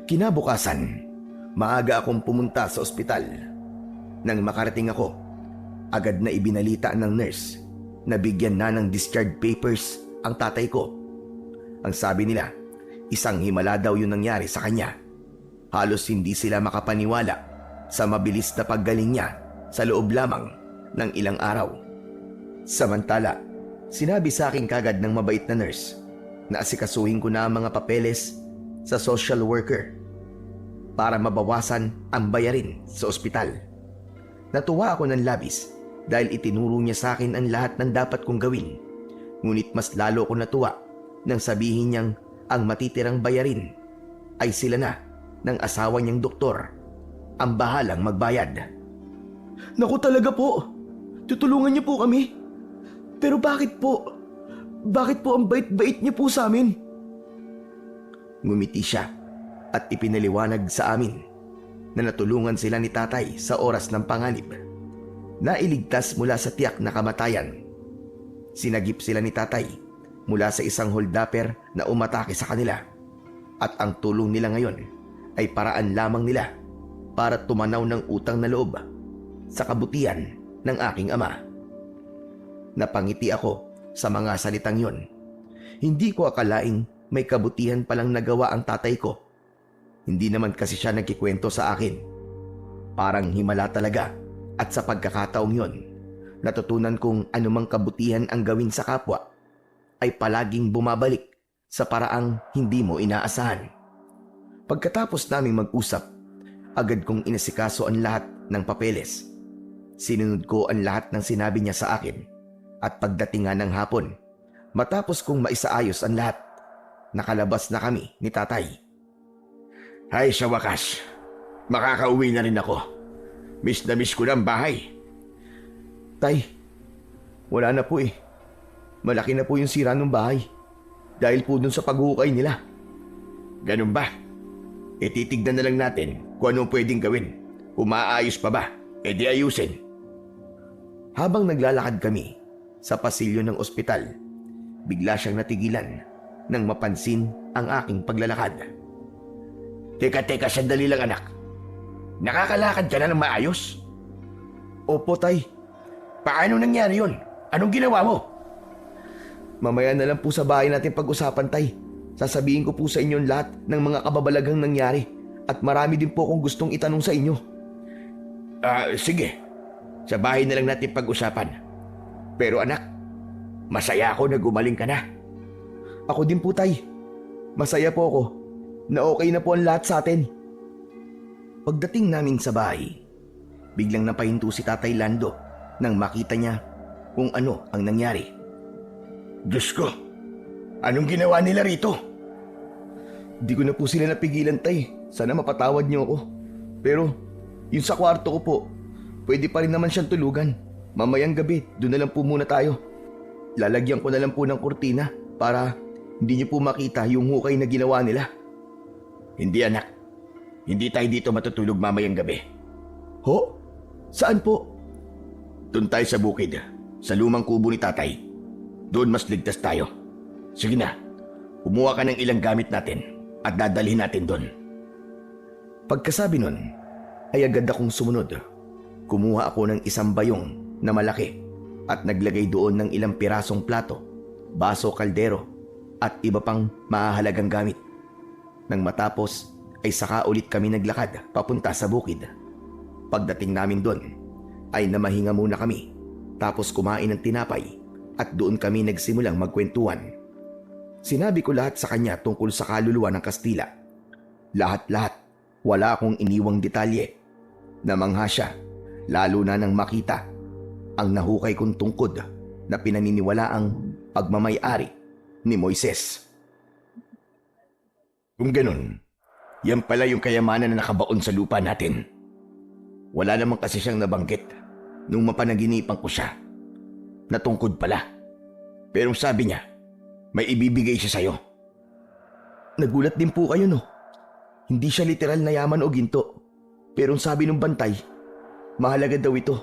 Kinabukasan, maaga akong pumunta sa ospital. Nang makarating ako, agad na ibinalita ng nurse na bigyan na ng discharge papers ang tatay ko. Ang sabi nila, isang himala daw yung nangyari sa kanya. Halos hindi sila makapaniwala sa mabilis na paggaling niya sa loob lamang ng ilang araw. Samantala, sinabi sa akin kagad ng mabait na nurse na asikasuhin ko na ang mga papeles sa social worker para mabawasan ang bayarin sa ospital. Natuwa ako ng labis dahil itinuro niya sa akin ang lahat ng dapat kong gawin. Ngunit mas lalo ko natuwa nang sabihin niyang ang matitirang bayarin ay sila na ng asawa niyang doktor ang bahalang magbayad. Naku talaga po, tutulungan niyo po kami. Pero bakit po? Bakit po ang bait-bait niyo po sa amin? Ngumiti siya at ipinaliwanag sa amin na natulungan sila ni tatay sa oras ng panganib. Nailigtas mula sa tiyak na kamatayan. Sinagip sila ni tatay mula sa isang holdapper na umatake sa kanila. At ang tulong nila ngayon ay paraan lamang nila para tumanaw ng utang na loob sa kabutihan ng aking ama. Napangiti ako sa mga salitang yon. Hindi ko akalaing may kabutihan palang nagawa ang tatay ko. Hindi naman kasi siya nagkikwento sa akin. Parang himala talaga, at sa pagkakataong yon, natutunan kong anumang kabutihan ang gawin sa kapwa ay palaging bumabalik sa paraang hindi mo inaasahan. Pagkatapos naming mag-usap, agad kong inasikaso ang lahat ng papeles. Sinunod ko ang lahat ng sinabi niya sa akin, at pagdating nga ng hapon, matapos kong maisaayos ang lahat, nakalabas na kami ni tatay. Ay, sa wakas, makakauwi na rin ako. Miss na miss ko ng bahay. Tay, wala na po eh. Malaki na po yung sira ng bahay. Dahil po dun sa paghukay nila. Ganun ba? E titignan na lang natin kung anong pwedeng gawin. Kung maaayos pa ba, e di ayusin. Habang naglalakad kami sa pasilyo ng ospital, bigla siyang natigilan nang mapansin ang aking paglalakad. Teka, sandali lang anak. Nakakalakad ka na ng maayos? Opo, tay. Paano nangyari yun? Anong ginawa mo? Mamaya na lang po sa bahay natin pag-usapan, tay. Sasabihin ko po sa inyo lahat ng mga kababalaghang nangyari at marami din po akong gustong itanong sa inyo. Sige. Sa bahay na lang natin pag-usapan. Pero anak, masaya ako na gumaling ka na. Ako din po, tay. Masaya po ako na okay na po ang lahat sa atin. Pagdating namin sa bahay, biglang napahinto si Tatay Lando nang makita niya kung ano ang nangyari. Diyos ko, anong ginawa nila rito? Di ko na po sila napigilan, tay. Sana mapatawad niyo ako. Pero yung sa kwarto ko po, pwede pa rin naman siyang tulugan. Mamayang gabi, doon na lang po muna tayo. Lalagyan ko na lang po ng kurtina para hindi niyo po makita yung hukay na ginawa nila. Hindi anak, hindi tayo dito matutulog mamayang gabi. Ho? Saan po? Doon tayo sa bukid, sa lumang kubo ni tatay. Doon mas ligtas tayo. Sige na, kumuha ka ng ilang gamit natin at dadalhin natin doon. Pagkasabi nun, ay agad akong sumunod. Kumuha ako ng isang bayong na malaki at naglagay doon ng ilang pirasong plato, baso, kaldero at iba pang mahahalagang gamit. Nang matapos ay saka ulit kami naglakad papunta sa bukid. Pagdating namin doon ay namahinga muna kami Tapos kumain ng tinapay at doon kami nagsimulang magkwentuhan. Sinabi ko lahat sa kanya tungkol sa kaluluwa ng Kastila. Lahat-lahat, wala akong iniwang detalye. Namangha siya, lalo na nang makita ang nahukay kong tungkod na pinaniniwalaang pagmamay-ari ni Moises. Kung ganun, yan pala yung kayamanan na nakabaon sa lupa natin. Wala naman kasi siyang nabanggit nung mapanaginipan ko siya. Natungkod pala. Pero sabi niya, may ibibigay siya sa'yo. Nagulat din po kayo, no? Hindi siya literal na yaman o ginto. Pero ang sabi ng bantay, mahalaga daw ito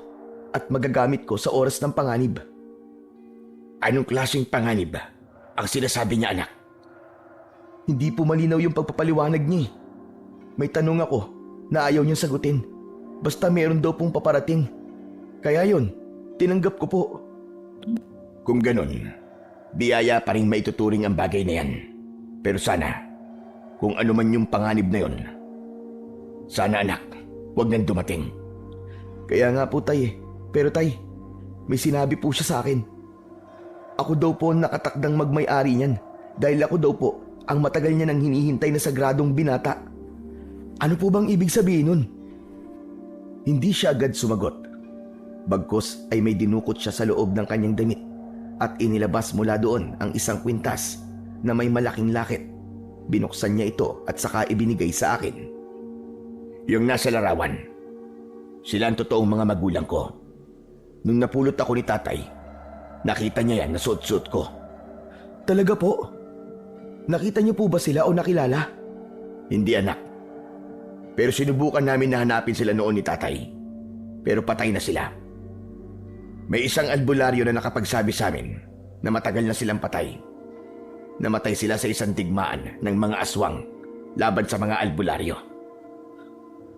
at magagamit ko sa oras ng panganib. Anong klaseng panganib ang sinasabi niya, anak? Hindi po malinaw yung pagpapaliwanag niya. May tanong ako na ayaw niyang sagutin. Basta meron daw pong paparating. Kaya yon, tinanggap ko po. Kung ganun, biyaya pa rin maituturing ang bagay na yan. Pero sana, kung ano man yung panganib na yon, sana anak, huwag nang dumating. Kaya nga po tay. Pero tay, may sinabi po siya sa akin. Ako daw po ang nakatakdang magmay-ari niyan dahil ako daw po ang matagal niya nang hinihintay na sagradong binata. Ano po bang ibig sabihin nun? Hindi siya agad sumagot. Bagkus ay may dinukot siya sa loob ng kanyang damit at inilabas mula doon ang isang kwintas na may malaking lakit. Binuksan niya ito at saka ibinigay sa akin. Yung nasa larawan, sila ang totoong mga magulang ko. Nung napulot ako ni tatay, nakita niya yan na suot-suot ko. Talaga po? Nakita niyo po ba sila o nakilala? Hindi anak. Pero sinubukan namin na hanapin sila noon ni tatay. Pero patay na sila. May isang albularyo na nakapagsabi sa amin na matagal na silang patay. Namatay sila sa isang digmaan ng mga aswang laban sa mga albularyo.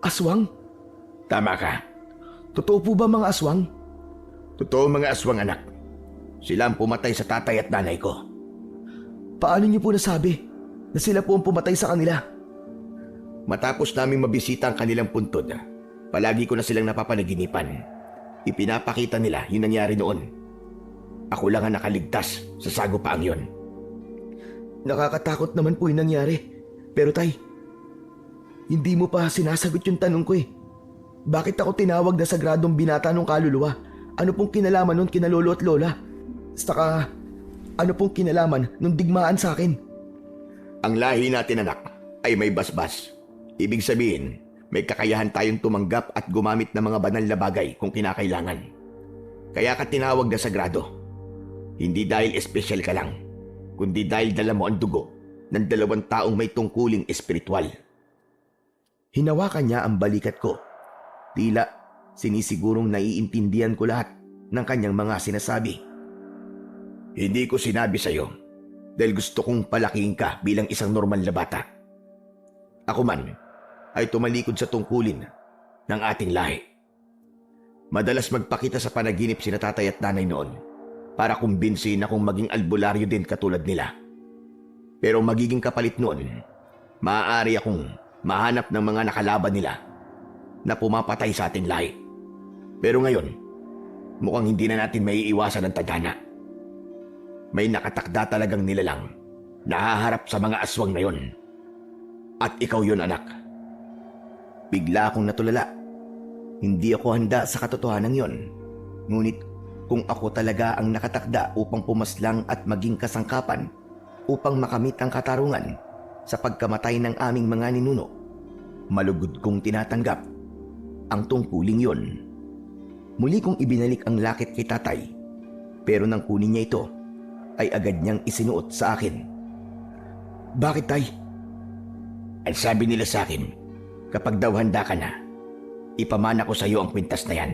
Aswang? Tama ka. Totoo po ba mga aswang? Totoo mga aswang, anak. Sila ang pumatay sa tatay at nanay ko. Paano niyo po nasabi na sila po ang pumatay sa kanila? Matapos naming mabisita ang kanilang puntod, palagi ko na silang napapanaginipan. Ipinapakita nila yung nangyari noon. Ako lang ang nakaligtas sa sagupaang yon. Nakakatakot naman po yung nangyari. Pero tay, hindi mo pa sinasagot yung tanong ko eh. Bakit ako tinawag na sagradong binata ng kaluluwa? Ano pong kinalaman nun kina lolo at lola? Saka, ano pong kinalaman nung digmaan sa akin? Ang lahi natin, anak, ay may basbas. Ibig sabihin, may kakayahan tayong tumanggap at gumamit ng mga banal na bagay kung kinakailangan. Kaya ka tinawag na sagrado. Hindi dahil espesyal ka lang, kundi dahil dala mo ang dugo ng 2 taong may tungkuling espiritual. Hinawakan niya ang balikat ko. Tila sinisigurong naiintindihan ko lahat ng kanyang mga sinasabi. Hindi ko sinabi sa'yo dahil gusto kong palakihin ka bilang isang normal na bata. Ako man ay tumalikod sa tungkulin ng ating lahi. Madalas magpakita sa panaginip sina tatay at nanay noon para kumbinsihin akong maging albularyo din katulad nila. Pero magiging kapalit noon, maaari akong mahanap ng mga nakalaban nila na pumapatay sa ating lahi. Pero ngayon, mukhang hindi na natin maiiwasan ang tadhana. May nakatakda talagang nilalang na haharap sa mga aswang na yon. At ikaw yon, anak. Bigla akong natulala. Hindi ako handa sa katotohanan yon. Ngunit kung ako talaga ang nakatakda upang pumaslang at maging kasangkapan upang makamit ang katarungan sa pagkamatay ng aming mga ninuno, malugod kong tinatanggap ang tungkuling yon. Muli kong ibinalik ang lakit kay tatay, pero nang kunin niya ito, ay agad niyang isinuot sa akin. Bakit, tay? Ang sabi nila sa akin, kapag daw handa ka na, ipamana ko sa iyo ang kwintas na yan.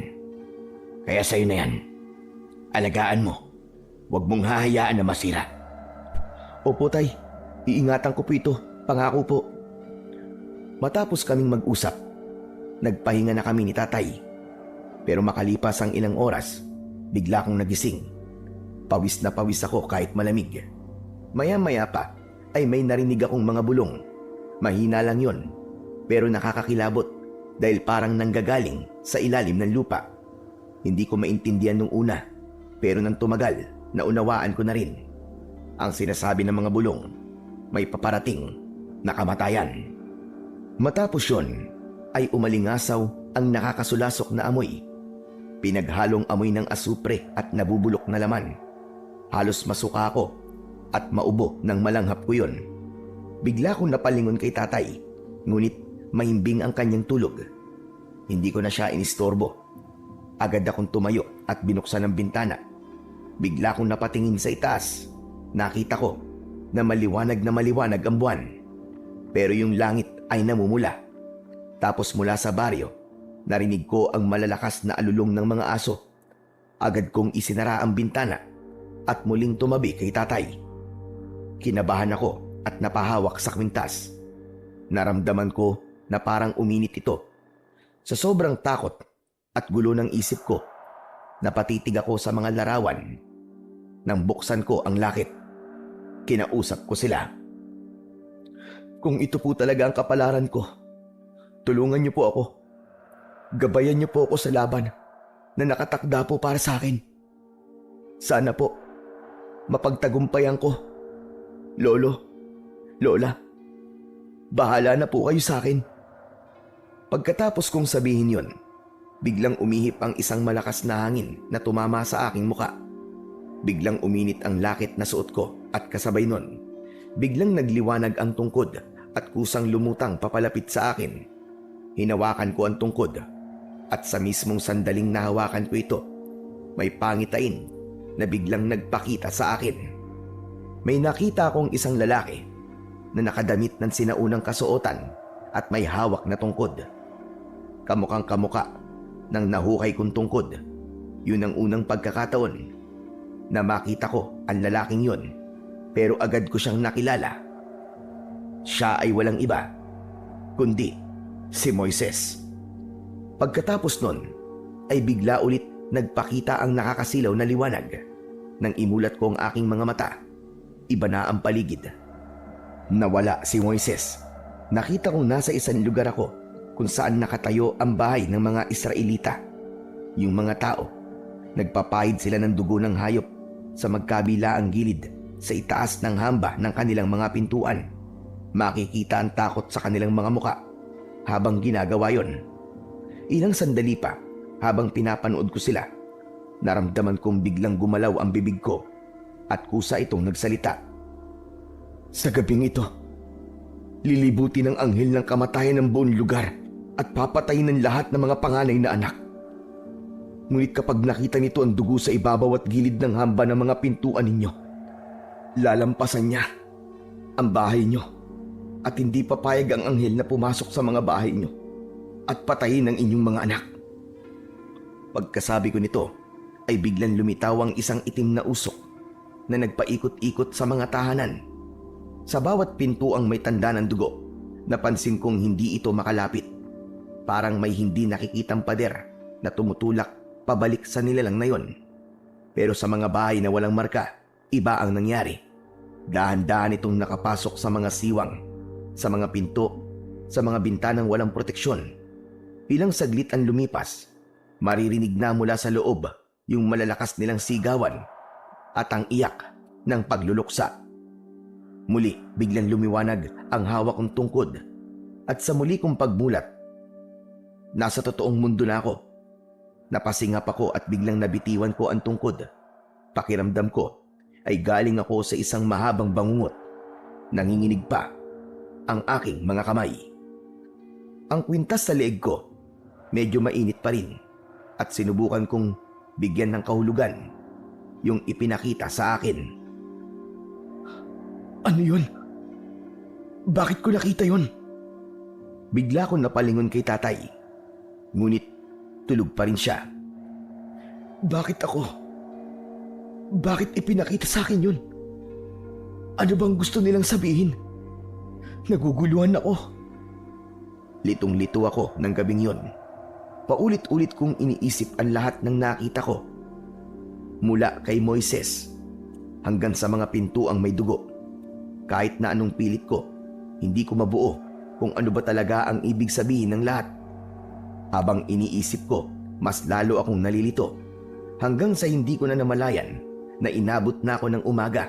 Kaya sa iyo na yan, alagaan mo. Huwag mong hahayaan na masira. Opo, tay. Iingatan ko po ito. Pangako po. Matapos kaming mag-usap, nagpahinga na kami ni tatay. Pero makalipas ang ilang oras, bigla akong nagising. Pawis na pawis ako kahit malamig. Maya-maya pa ay may narinig akong mga bulong. Mahina lang yon, pero nakakakilabot dahil parang nanggagaling sa ilalim ng lupa. Hindi ko maintindihan nung una Pero nang tumagal, naunawaan ko na rin. Ang sinasabi ng mga bulong, may paparating na kamatayan. Matapos yun, ay umalingasaw ang nakakasulasok na amoy. Pinaghalong amoy ng asupre at nabubulok na laman. Halos masuka ako at maubo ng malanghap ko yun. Bigla kong napalingon kay tatay, ngunit mahimbing ang kanyang tulog. Hindi ko na siya inistorbo. Agad akong tumayo at binuksan ang bintana. Bigla kong napatingin sa itaas. Nakita ko na maliwanag ang buwan. Pero yung langit ay namumula. Tapos mula sa baryo, narinig ko ang malalakas na alulong ng mga aso. Agad kong isinara ang bintana at muling tumabi kay tatay. Kinabahan ako at napahawak sa kwintas. Naramdaman ko na parang uminit ito. Sa sobrang takot at gulo ng isip ko, napatitig ako sa mga larawan. Nang buksan ko ang lakit, kinausap ko sila. Kung ito po talaga ang kapalaran ko, tulungan niyo po ako. Gabayan niyo po ako sa laban na nakatakda po para sa akin. Sana po, mapagtagumpayan ko. Lolo, Lola, bahala na po kayo sa akin. Pagkatapos kong sabihin yon, biglang umihip ang isang malakas na hangin na tumama sa aking muka. Biglang uminit ang lakit na suot ko at kasabay nun, biglang nagliwanag ang tungkod at kusang lumutang papalapit sa akin. Hinawakan ko ang tungkod at sa mismong sandaling nahawakan ko ito, may pangitain na biglang nagpakita sa akin. May nakita akong isang lalaki na nakadamit ng sinaunang kasuotan at may hawak na tungkod. Kamukhang kamuka ng nahukay kong tungkod. Yun ang unang pagkakataon na makita ko ang lalaking yun, pero agad ko siyang nakilala. Siya ay walang iba kundi si Moises. Pagkatapos nun ay bigla ulit nagpakita ang nakakasilaw na liwanag. Nang imulat ko ang aking mga mata, iba na ang paligid. Nawala si Moises. Nakita kong nasa isang lugar ako kung saan nakatayo ang bahay ng mga Israelita. Yung mga tao, nagpapahid sila ng dugo ng hayop sa magkabilaang gilid sa itaas ng hamba ng kanilang mga pintuan. Makikita ang takot sa kanilang mga muka habang ginagawa yon. Ilang sandali pa habang pinapanood ko sila, naramdaman kong biglang gumalaw ang bibig ko at kusa itong nagsalita. Sa gabing ito, lilibuti ng anghel ng kamatayan ng buong lugar at papatayin ng lahat ng mga panganay na anak. Ngunit kapag nakita nito ang dugo sa ibabaw at gilid ng hamba ng mga pintuan ninyo, lalampasan niya ang bahay niyo at hindi papayag ang anghel na pumasok sa mga bahay niyo at patayin ang inyong mga anak. Pagkasabi ko nito, ay biglang lumitaw ang isang itim na usok na nagpaikot-ikot sa mga tahanan. Sa bawat pintuang may tanda ng dugo, napansin kong hindi ito makalapit. Parang may hindi nakikitang pader na tumutulak pabalik sa nilalang na yon. Pero sa mga bahay na walang marka, iba ang nangyari. Dahan-dahan itong nakapasok sa mga siwang, sa mga pinto, sa mga bintanang walang proteksyon. Ilang saglit ang lumipas, maririnig na mula sa loob yung malalakas nilang sigawan at ang iyak ng pagluluksa. Muli, biglang lumiwanag ang hawak kong tungkod at sa muli kong pagmulat, nasa totoong mundo na ako. Napasingap ako at biglang nabitiwan ko ang tungkod. Pakiramdam ko ay galing ako sa isang mahabang bangungot. Nanginginig pa ang aking mga kamay. Ang kwintas sa leeg ko, medyo mainit pa rin at sinubukan kong bigyan ng kahulugan yung ipinakita sa akin. Ano yun? Bakit ko nakita yun? Bigla akong napalingon kay tatay. Ngunit tulog pa rin siya. Bakit ako? Bakit ipinakita sa akin yun? Ano bang gusto nilang sabihin? Naguguluhan ako. Litong-lito ako ng gabing yun. Paulit-ulit kong iniisip ang lahat ng nakita ko. Mula kay Moises hanggang sa mga pintuang may dugo. Kahit na anong pilit ko, hindi ko mabuo kung ano ba talaga ang ibig sabihin ng lahat. Habang iniisip ko, mas lalo akong nalilito. Hanggang sa hindi ko na namalayan na inabot na ako ng umaga.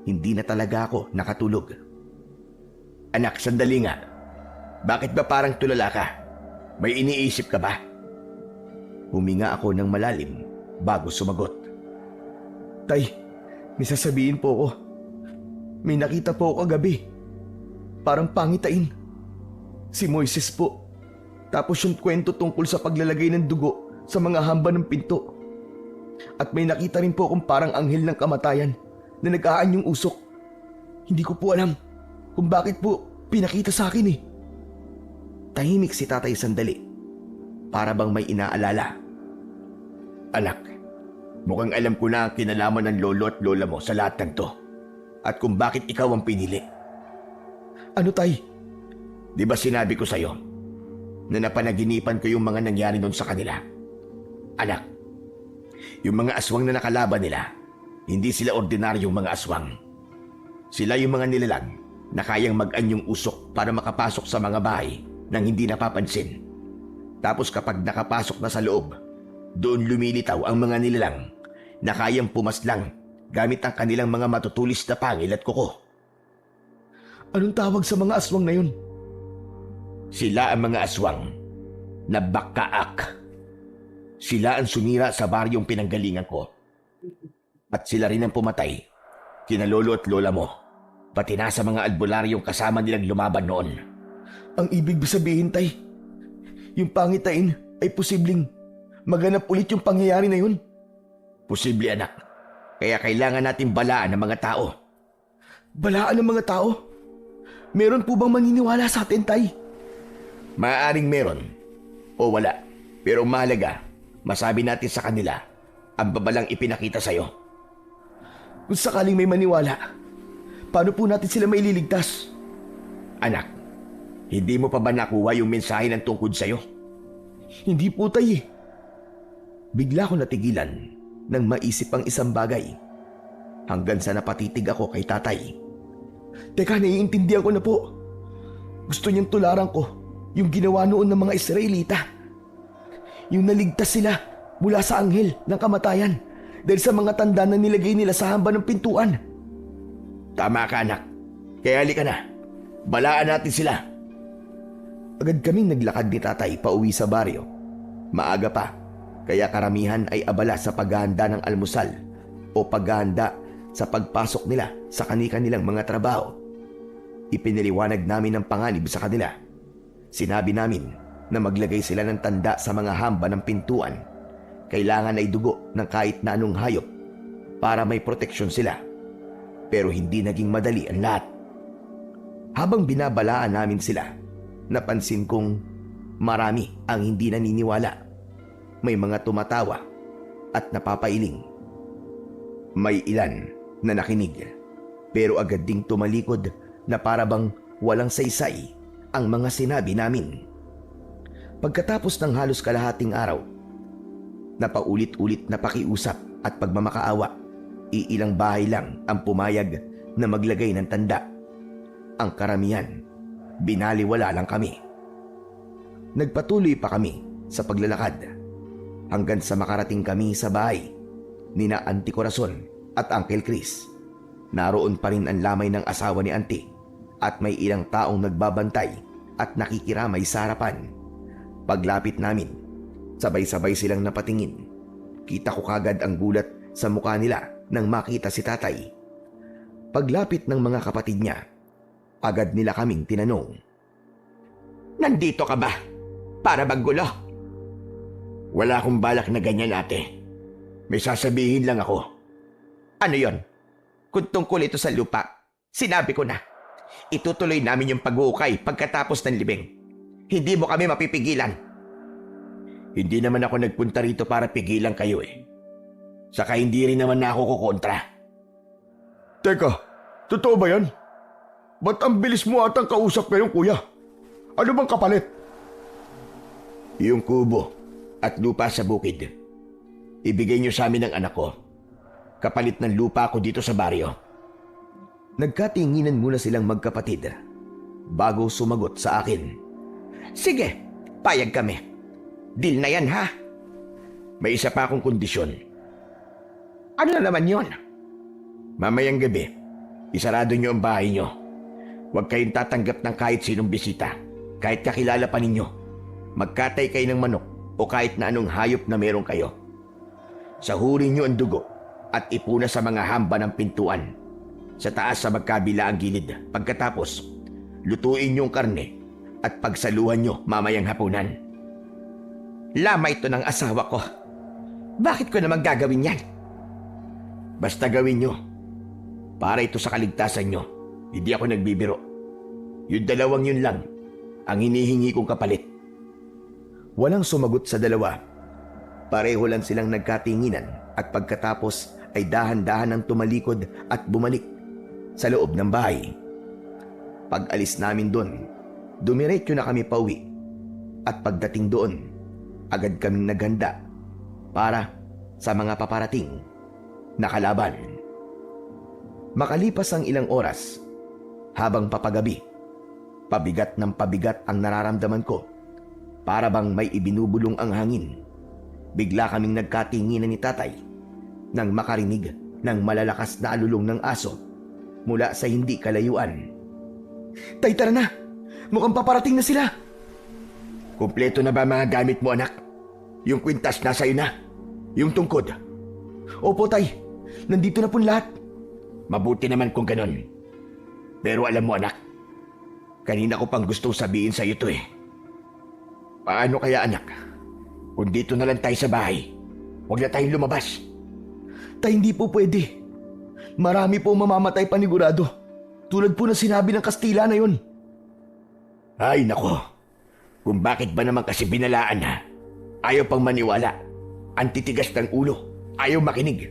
Hindi na talaga ako nakatulog. Anak, sandali nga. Bakit ba parang tulala ka? May iniisip ka ba? Huminga ako ng malalim bago sumagot. Tay, may sasabihin po ako. May nakita po ako kagabi. Parang pangitain. Si Moises po. Tapos yung kwento tungkol sa paglalagay ng dugo sa mga hamba ng pinto. At may nakita rin po akong parang anghel ng kamatayan na nag-aanyong usok. Hindi ko po alam kung bakit po pinakita sa akin eh. Tahimik si tatay sandali. Para bang may inaalala. Anak, mukhang alam ko na ang kinalaman ng lolo at lola mo sa lahat ng to. At kung bakit ikaw ang pinili. Ano tay? Di ba sinabi ko sa'yo na napanaginipan ko yung mga nangyari noon sa kanila? Anak, yung mga aswang na nakalaban nila, hindi sila ordinaryong mga aswang. Sila yung mga nilalang na kayang mag-anyong usok para makapasok sa mga bahay nang hindi napapansin. Tapos kapag nakapasok na sa loob, doon lumilitaw ang mga nilalang na kayang pumaslang gamit ang kanilang mga matutulis na pangil at kuko. Anong tawag sa mga aswang na yun? Sila ang mga aswang na bakaak. Sila ang sumira sa baryong pinanggalingan ko. At sila rin ang pumatay kina lolo at lola mo, pati na sa mga albularyong kasama nilang lumaban noon. Ang ibig sabihin, tay, yung pangitain ay posibleng maganap ulit yung pangyayari na yun. Posible, anak. Kaya kailangan natin balaan ng mga tao. Balaan ng mga tao? Meron po bang maniniwala sa atin, tay? Maaaring meron o wala. Pero mahalaga, masabi natin sa kanila ang babalang ipinakita sa'yo. Kung sakaling may maniwala, paano po natin sila maililigtas? Anak, hindi mo pa ba nakuha yung mensahe ng tungkod sa'yo? Hindi po, tay eh. Bigla ko natigilan nang maisip ang isang bagay. Hanggang sa napatitig ako kay tatay. Teka, naiintindihan ko na po. Gusto niyang tularan ko yung ginawa noon ng mga Israelita. Yung naligtas sila mula sa anghel ng kamatayan dahil sa mga tanda na nilagay nila sa hamba ng pintuan. Tama ka, anak. Kaya halika na. Balaan natin sila. Agad kaming naglakad ni tatay pauwi sa baryo. Maaga pa, kaya karamihan ay abala sa paghahanda ng almusal o paghahanda sa pagpasok nila sa kani-kanilang mga trabaho. Ipiniliwanag namin ang panganib sa kanila. Sinabi namin na maglagay sila ng tanda sa mga hamba ng pintuan. Kailangan ay dugo ng kahit na anong hayop para may proteksyon sila. Pero hindi naging madali ang lahat. Habang binabalaan namin sila, napansin kong marami ang hindi naniniwala. May mga tumatawa at napapailing. May ilan na nakinig, pero agad ding tumalikod na para bang walang saysay ang mga sinabi namin. Pagkatapos ng halos kalahating araw, napaulit-ulit na pakiusap at pagmamakaawa, iilang bahay lang ang pumayag na maglagay ng tanda. Ang karamihan, binaliwala lang kami. Nagpatuloy pa kami sa paglalakad hanggang sa makarating kami sa bahay nina Auntie Corazon at Uncle Chris. Naroon pa rin ang lamay ng asawa ni Auntie at may ilang taong nagbabantay at nakikiramay sa harapan. Paglapit namin, sabay-sabay silang napatingin. Kita ko kagad ang gulat sa mukha nila nang makita si tatay. Paglapit ng mga kapatid niya, agad nila kaming tinanong, Nandito ka ba? Para maggulo? Wala akong balak na ganyan, ate. May sasabihin lang ako. Ano yon? Kung tungkol ito sa lupa, sinabi ko na. Itutuloy namin yung pag-uukay pagkatapos ng libing. Hindi mo kami mapipigilan. Hindi naman ako nagpunta rito para pigilan kayo eh. Saka hindi rin naman na ako kukontra. Teka, totoo ba yan? Ba't ang bilis mo atang kausap ngayon, kuya? Ano bang kapalit? Yung kubo at lupa sa bukid. Ibigay niyo sa amin ng anak ko. Kapalit ng lupa ko dito sa baryo. Nagkatinginan muna silang magkapatid bago sumagot sa akin. Sige, payag kami. Deal na yan, ha? May isa pa akong kondisyon. Ano na naman yon? Mamayang gabi, isarado niyo ang bahay niyo. Huwag kayong tatanggap ng kahit sinong bisita, kahit kakilala pa ninyo. Magkatay kayo ng manok o kahit na anong hayop na meron kayo. Sahurin niyo ang dugo at ipuna sa mga hamba ng pintuan. Sa taas sa magkabila ang gilid. Pagkatapos, lutuin niyo ang karne at pagsaluhan niyo mamayang hapunan. Lama ito ng asawa ko. Bakit ko naman gagawin yan? Basta gawin niyo. Para ito sa kaligtasan niyo. Hindi ako nagbibiro. Yung dalawang yun lang ang hinihingi kong kapalit. Walang sumagot sa dalawa. Pareho lang silang nagkatinginan at pagkatapos ay dahan-dahan ang tumalikod at bumalik sa loob ng bahay. Pag-alis namin doon, dumiretso na kami pauwi. At pagdating doon, agad kaming naghanda para sa mga paparating na kalaban. Makalipas ang ilang oras, habang papagabi, pabigat ng pabigat ang nararamdaman ko. Para bang may ibinubulong ang hangin. Bigla kaming nagkatinginan ni tatay nang makarinig ng malalakas na alulong ng aso mula sa hindi kalayuan. Tay, tara na! Mukhang paparating na sila! Kumpleto na ba mga gamit mo, anak? Yung kwintas nasa iyo na. Yung tungkod. Opo, tay. Nandito na po lahat. Mabuti naman kung ganon. Pero alam mo, anak, kanina ko pang gustong sabihin sa iyo to eh. Paano kaya, anak? Kung dito na lang tayo sa bahay, huwag na tayong lumabas. Tay, hindi po pwede. Marami po mamamatay panigurado. Tulad po na sinabi ng Kastila na yun. Ay, nako. Kung bakit ba naman kasi binalaan ha? Ayaw pang maniwala. Ang titigas ng ulo. Ayaw makinig.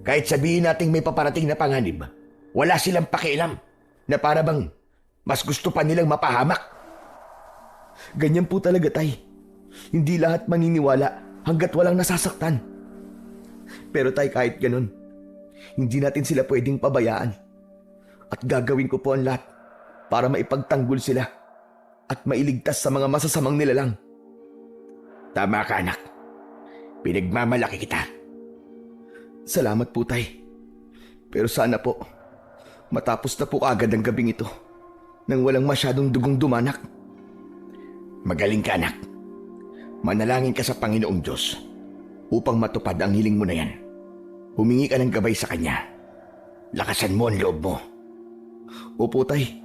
Kahit sabihin nating may paparating na panganib, wala silang pakialam na para bang mas gusto pa nilang mapahamak. Ganyan po talaga, tay. Hindi lahat maniniwala hanggat walang nasasaktan. Pero tay, kahit ganun, hindi natin sila pwedeng pabayaan. At gagawin ko po ang lahat para maipagtanggol sila at mailigtas sa mga masasamang nilalang. Tama ka, anak. Pinagmamalaki kita. Salamat po, tay. Pero sana po, matapos na po agad ang gabing ito nang walang masyadong dugong dumanak. Magaling ka, anak. Manalangin ka sa Panginoong Diyos upang matupad ang hiling mo na yan. Humingi ka ng gabay sa Kanya. Lakasan mo ang loob mo. Opo, tay.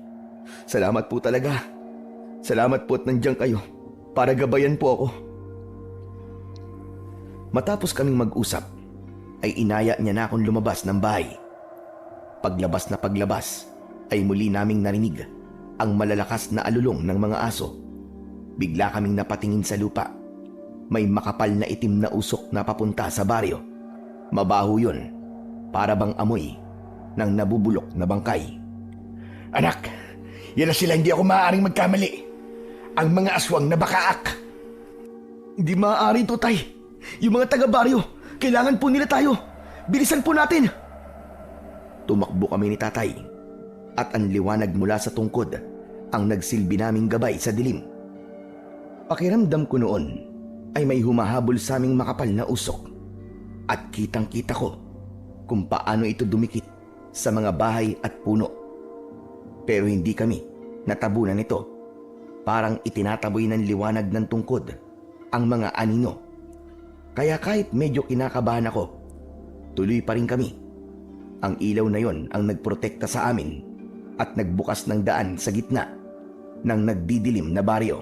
Salamat po talaga. Salamat po at nandiyan kayo para gabayan po ako. Matapos kaming mag-usap, ay inaya niya na akong lumabas ng bahay. Paglabas na paglabas, ay muli naming narinig ang malalakas na alulong ng mga aso. Bigla kaming napatingin sa lupa. May makapal na itim na usok na papunta sa baryo. Mabaho yun, para bang amoy ng nabubulok na bangkay. Anak, yan na sila, hindi ako maaaring magkamali. Ang mga aswang na bakaak. Hindi maaari ito, tay. Yung mga taga-baryo, kailangan po nila tayo. Bilisan po natin. Tumakbo kami ni tatay at ang liwanag mula sa tungkod ang nagsilbi naming gabay sa dilim. Pakiramdam ko noon ay may humahabol sa aming makapal na usok at kitang-kita ko kung paano ito dumikit sa mga bahay at puno. Pero hindi kami natabunan nito. Parang itinataboy ng liwanag ng tungkod ang mga anino. Kaya kahit medyo kinakabahan ako, tuloy pa rin kami. Ang ilaw na yon ang nagprotekta sa amin at nagbukas ng daan sa gitna ng nagdidilim na baryo.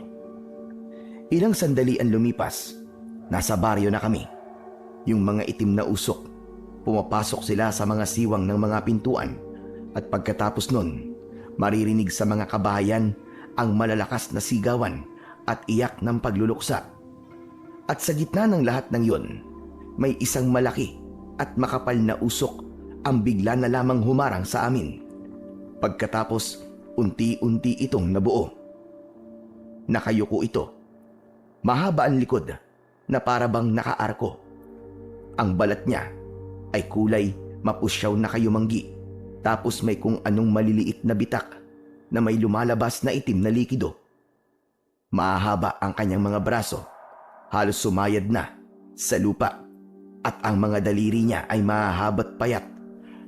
Ilang sandali ang lumipas, nasa baryo na kami. Yung mga itim na usok, pumapasok sila sa mga siwang ng mga pintuan at pagkatapos nun, maririnig sa mga kabahayan ang malalakas na sigawan at iyak ng pagluluksa. At sa gitna ng lahat ng yon, may isang malaki at makapal na usok ang bigla na lamang humarang sa amin. Pagkatapos, unti-unti itong nabuo. Nakayuko ito. Mahaba ang likod na para bang nakaarko. Ang balat niya ay kulay mapusyaw na kayumanggi, tapos may kung anong maliliit na bitak na may lumalabas na itim na likido. Mahahaba ang kanyang mga braso, halos sumayad na sa lupa at ang mga daliri niya ay mahahabat payat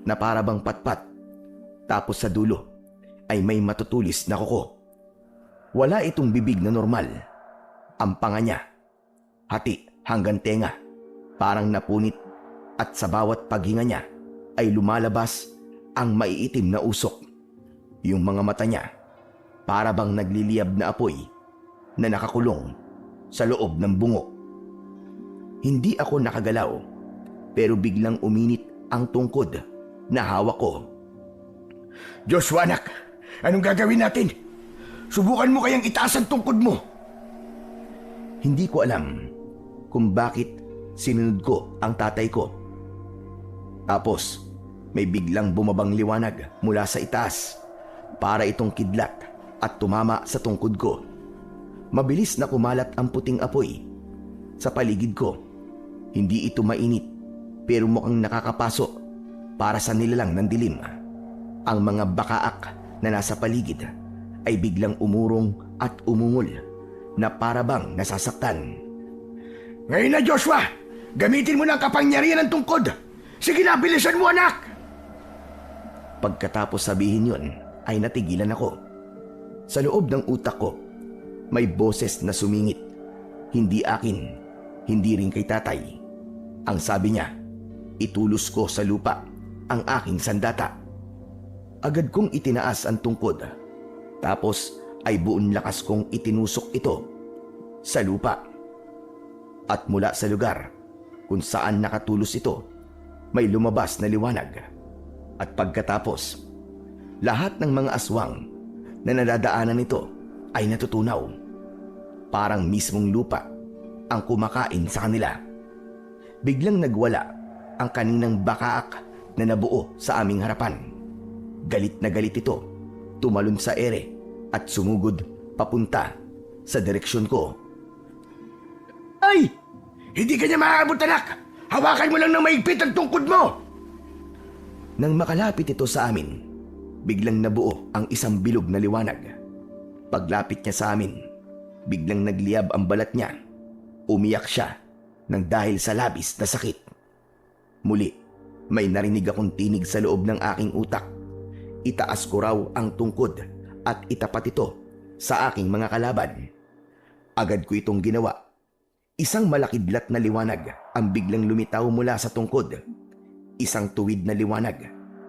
na parabang patpat. Tapos sa dulo ay may matutulis na kuko. Wala itong bibig na normal. Ang panga niya, hati hanggang tenga, parang napunit at sa bawat paghinga niya ay lumalabas ang maiitim na usok. Yung mga mata niya, para bang nagliliyab na apoy na nakakulong sa loob ng bungo. Hindi ako nakagalaw pero biglang uminit ang tungkod na hawak ko. Joshua anak, anong gagawin natin? Subukan mo kayang itaas ang tungkod mo. Hindi ko alam kung bakit sinunod ko ang tatay ko. Tapos may biglang bumabang liwanag mula sa itaas para itong kidlat at tumama sa tungkod ko. Mabilis na kumalat ang puting apoy sa paligid ko. Hindi ito mainit pero mukhang nakakapaso para sa nilalang ng dilim. Ang mga bakaak na nasa paligid ay biglang umurong at umungol na parabang nasasaktan. Ngayon na Joshua, gamitin mo na ang kapangyarihan ng tungkod. Sige na, bilisan mo anak! Pagkatapos sabihin yon ay natigilan ako. Sa loob ng utak ko, may boses na sumingit. Hindi akin, hindi rin kay tatay. Ang sabi niya, itulos ko sa lupa ang aking sandata. Agad kong itinaas ang tungkod. Tapos ay buong lakas kong itinusok ito sa lupa. At mula sa lugar kung saan nakatulos ito, may lumabas na liwanag. At pagkatapos, lahat ng mga aswang na nadadaanan nito ay natutunaw. Parang mismong lupa ang kumakain sa kanila. Biglang nagwala ang kaninang bakaak na nabuo sa aming harapan. Galit na galit ito, tumalon sa ere at sumugod papunta sa direksyon ko. Ay! Hindi ka niya maaabot anak! Hawakan mo lang ng maigpit ang tungkod mo! Nang makalapit ito sa amin, biglang nabuo ang isang bilog na liwanag. Paglapit niya sa amin, biglang nagliyab ang balat niya. Umiyak siya nang dahil sa labis na sakit. Muli, may narinig akong tinig sa loob ng aking utak. Itaas ko raw ang tungkod at itapat ito sa aking mga kalaban. Agad ko itong ginawa. Isang malakidlat na liwanag ang biglang lumitaw mula sa tungkod. Isang tuwid na liwanag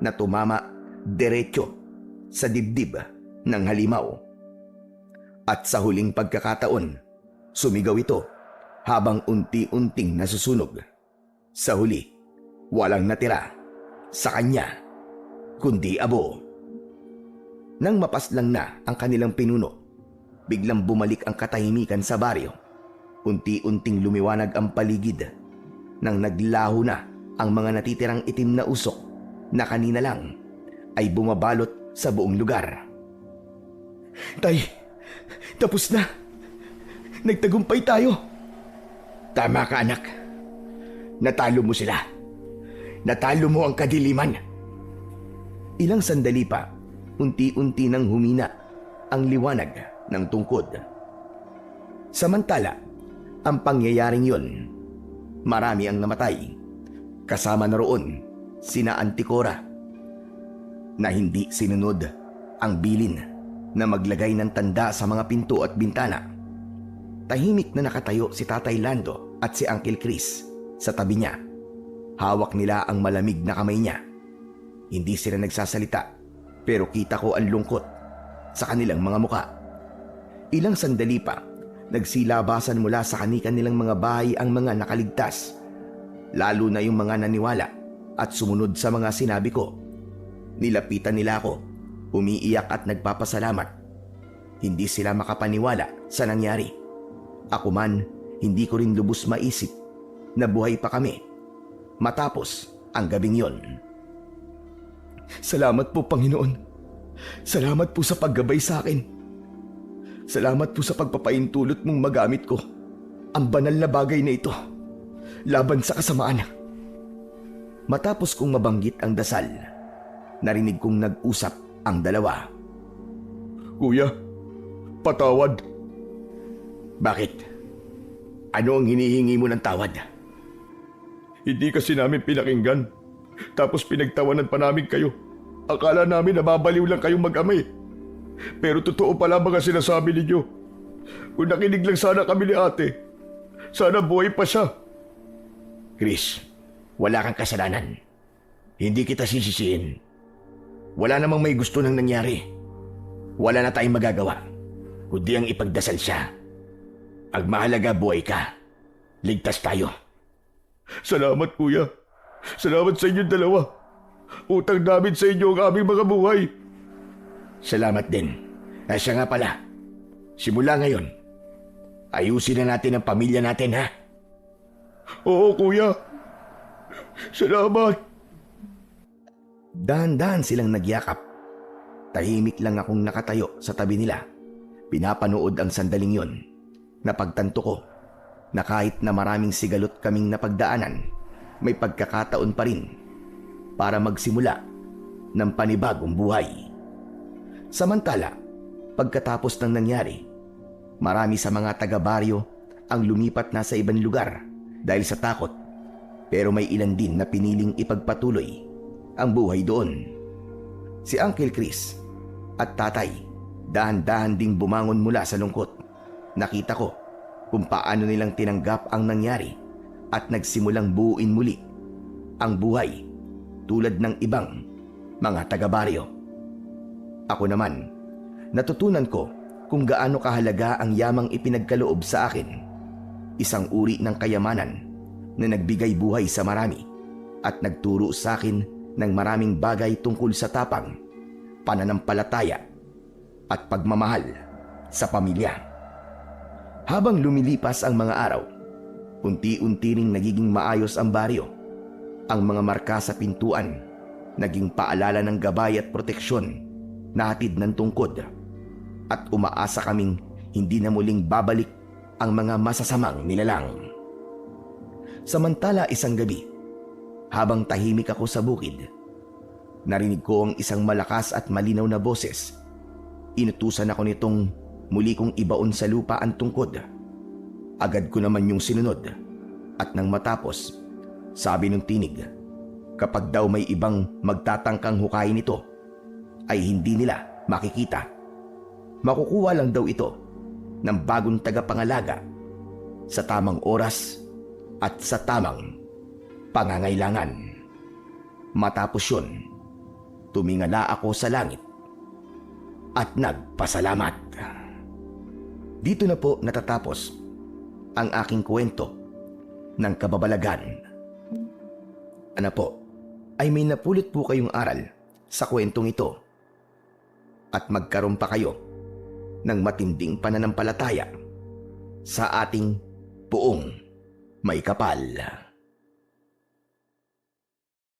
na tumama diretso sa dibdib ng halimaw. At sa huling pagkakataon, sumigaw ito habang unti-unting nasusunog. Sa huli, walang natira sa kanya kundi abo. Nang mapaslang na ang kanilang pinuno, biglang bumalik ang katahimikan sa baryo. Unti-unting lumiwanag ang paligid nang naglaho na ang mga natitirang itim na usok na kanina lang ay bumabalot sa buong lugar. Tay, tapos na. Nagtagumpay tayo. Tama ka anak. Natalo mo sila. Natalo mo ang kadiliman. Ilang sandali pa, unti-unti nang humina ang liwanag ng tungkod. Samantala, ang pangyayaring yon, marami ang namatay. Kasama na roon sina Anticora na hindi sinunod ang bilin na maglagay ng tanda sa mga pinto at bintana. Tahimik na nakatayo si Tatay Lando at si Uncle Chris sa tabi niya. Hawak nila ang malamig na kamay niya. Hindi sila nagsasalita pero kita ko ang lungkot sa kanilang mga muka. Ilang sandali pa, nagsilabasan mula sa kanilang mga bahay ang mga nakaligtas. Lalo na yung mga naniwala at sumunod sa mga sinabi ko. Nilapitan nila ako, umiiyak at nagpapasalamat. Hindi sila makapaniwala sa nangyari. Ako man, hindi ko rin lubos maisip na buhay pa kami matapos ang gabing yon. Salamat po, Panginoon. Salamat po sa paggabay sa akin. Salamat po sa pagpapaintulot mong magamit ko ang banal na bagay na ito laban sa kasamaan. Matapos kong mabanggit ang dasal, narinig kong nag-usap ang dalawa. Kuya, patawad. Bakit? Ano ang hinihingi mo ng tawad? Hindi kasi namin pinakinggan. Tapos pinagtawanan pa namin kayo. Akala namin nababaliw lang kayong mag-amay. Pero totoo pala mga sinasabi ninyo. Kung nakinig lang sana kami ni ate, sana buhay pa siya. Chris, wala kang kasalanan. Hindi kita sisisiin. Wala namang may gusto nang nangyari. Wala na tayong magagawa, kundi ang ipagdasal siya. Ang mahalaga, buhay ka. Ligtas tayo. Salamat kuya. Salamat sa inyong dalawa. Utang namin sa inyo ang aming mga buhay. Salamat din. Siya nga pala. Simula ngayon, ayusin na natin ang pamilya natin, ha? Oo kuya. Salamat. Dahan-dahan silang nagyakap. Tahimik lang akong nakatayo sa tabi nila. Pinapanood ang sandaling yon. Napagtanto ko na kahit na maraming sigalot kaming napagdaanan, may pagkakataon pa rin para magsimula ng panibagong buhay. Samantala, pagkatapos ng nangyari, marami sa mga taga-baryo ang lumipat na sa ibang lugar dahil sa takot, pero may ilan din na piniling ipagpatuloy ang buhay doon. Si Uncle Chris at tatay dahan-dahan ding bumangon mula sa lungkot. Nakita ko kung paano nilang tinanggap ang nangyari at nagsimulang buuin muli ang buhay tulad ng ibang mga taga-baryo. Ako naman, natutunan ko kung gaano kahalaga ang yamang ipinagkaloob sa akin. Isang uri ng kayamanan na nagbigay buhay sa marami at nagturo sa akin ng maraming bagay tungkol sa tapang, pananampalataya at pagmamahal sa pamilya. Habang lumilipas ang mga araw, unti-unti ring nagiging maayos ang baryo. Ang mga marka sa pintuan naging paalala ng gabay at proteksyon na hatid ng tungkod, at umaasa kaming hindi na muling babalik ang mga masasamang nilalang. Samantala isang gabi, habang tahimik ako sa bukid, narinig ko ang isang malakas at malinaw na boses. Inutusan ako nitong muli kong ibaon sa lupa ang tungkod. Agad ko naman yung sinunod, at nang matapos, sabi ng tinig, kapag daw may ibang magtatangkang hukayin ito, ay hindi nila makikita. Makukuha lang daw ito ng bagong tagapangalaga sa tamang oras at sa tamang pangangailangan. Matapos yun, tumingala ako sa langit at nagpasalamat. Dito na po natatapos ang aking kwento ng kababalagan. Ano po, ay may napulot po kayong aral sa kwentong ito at magkaroon pa kayo ng matinding pananampalataya sa ating Poong May Kapal.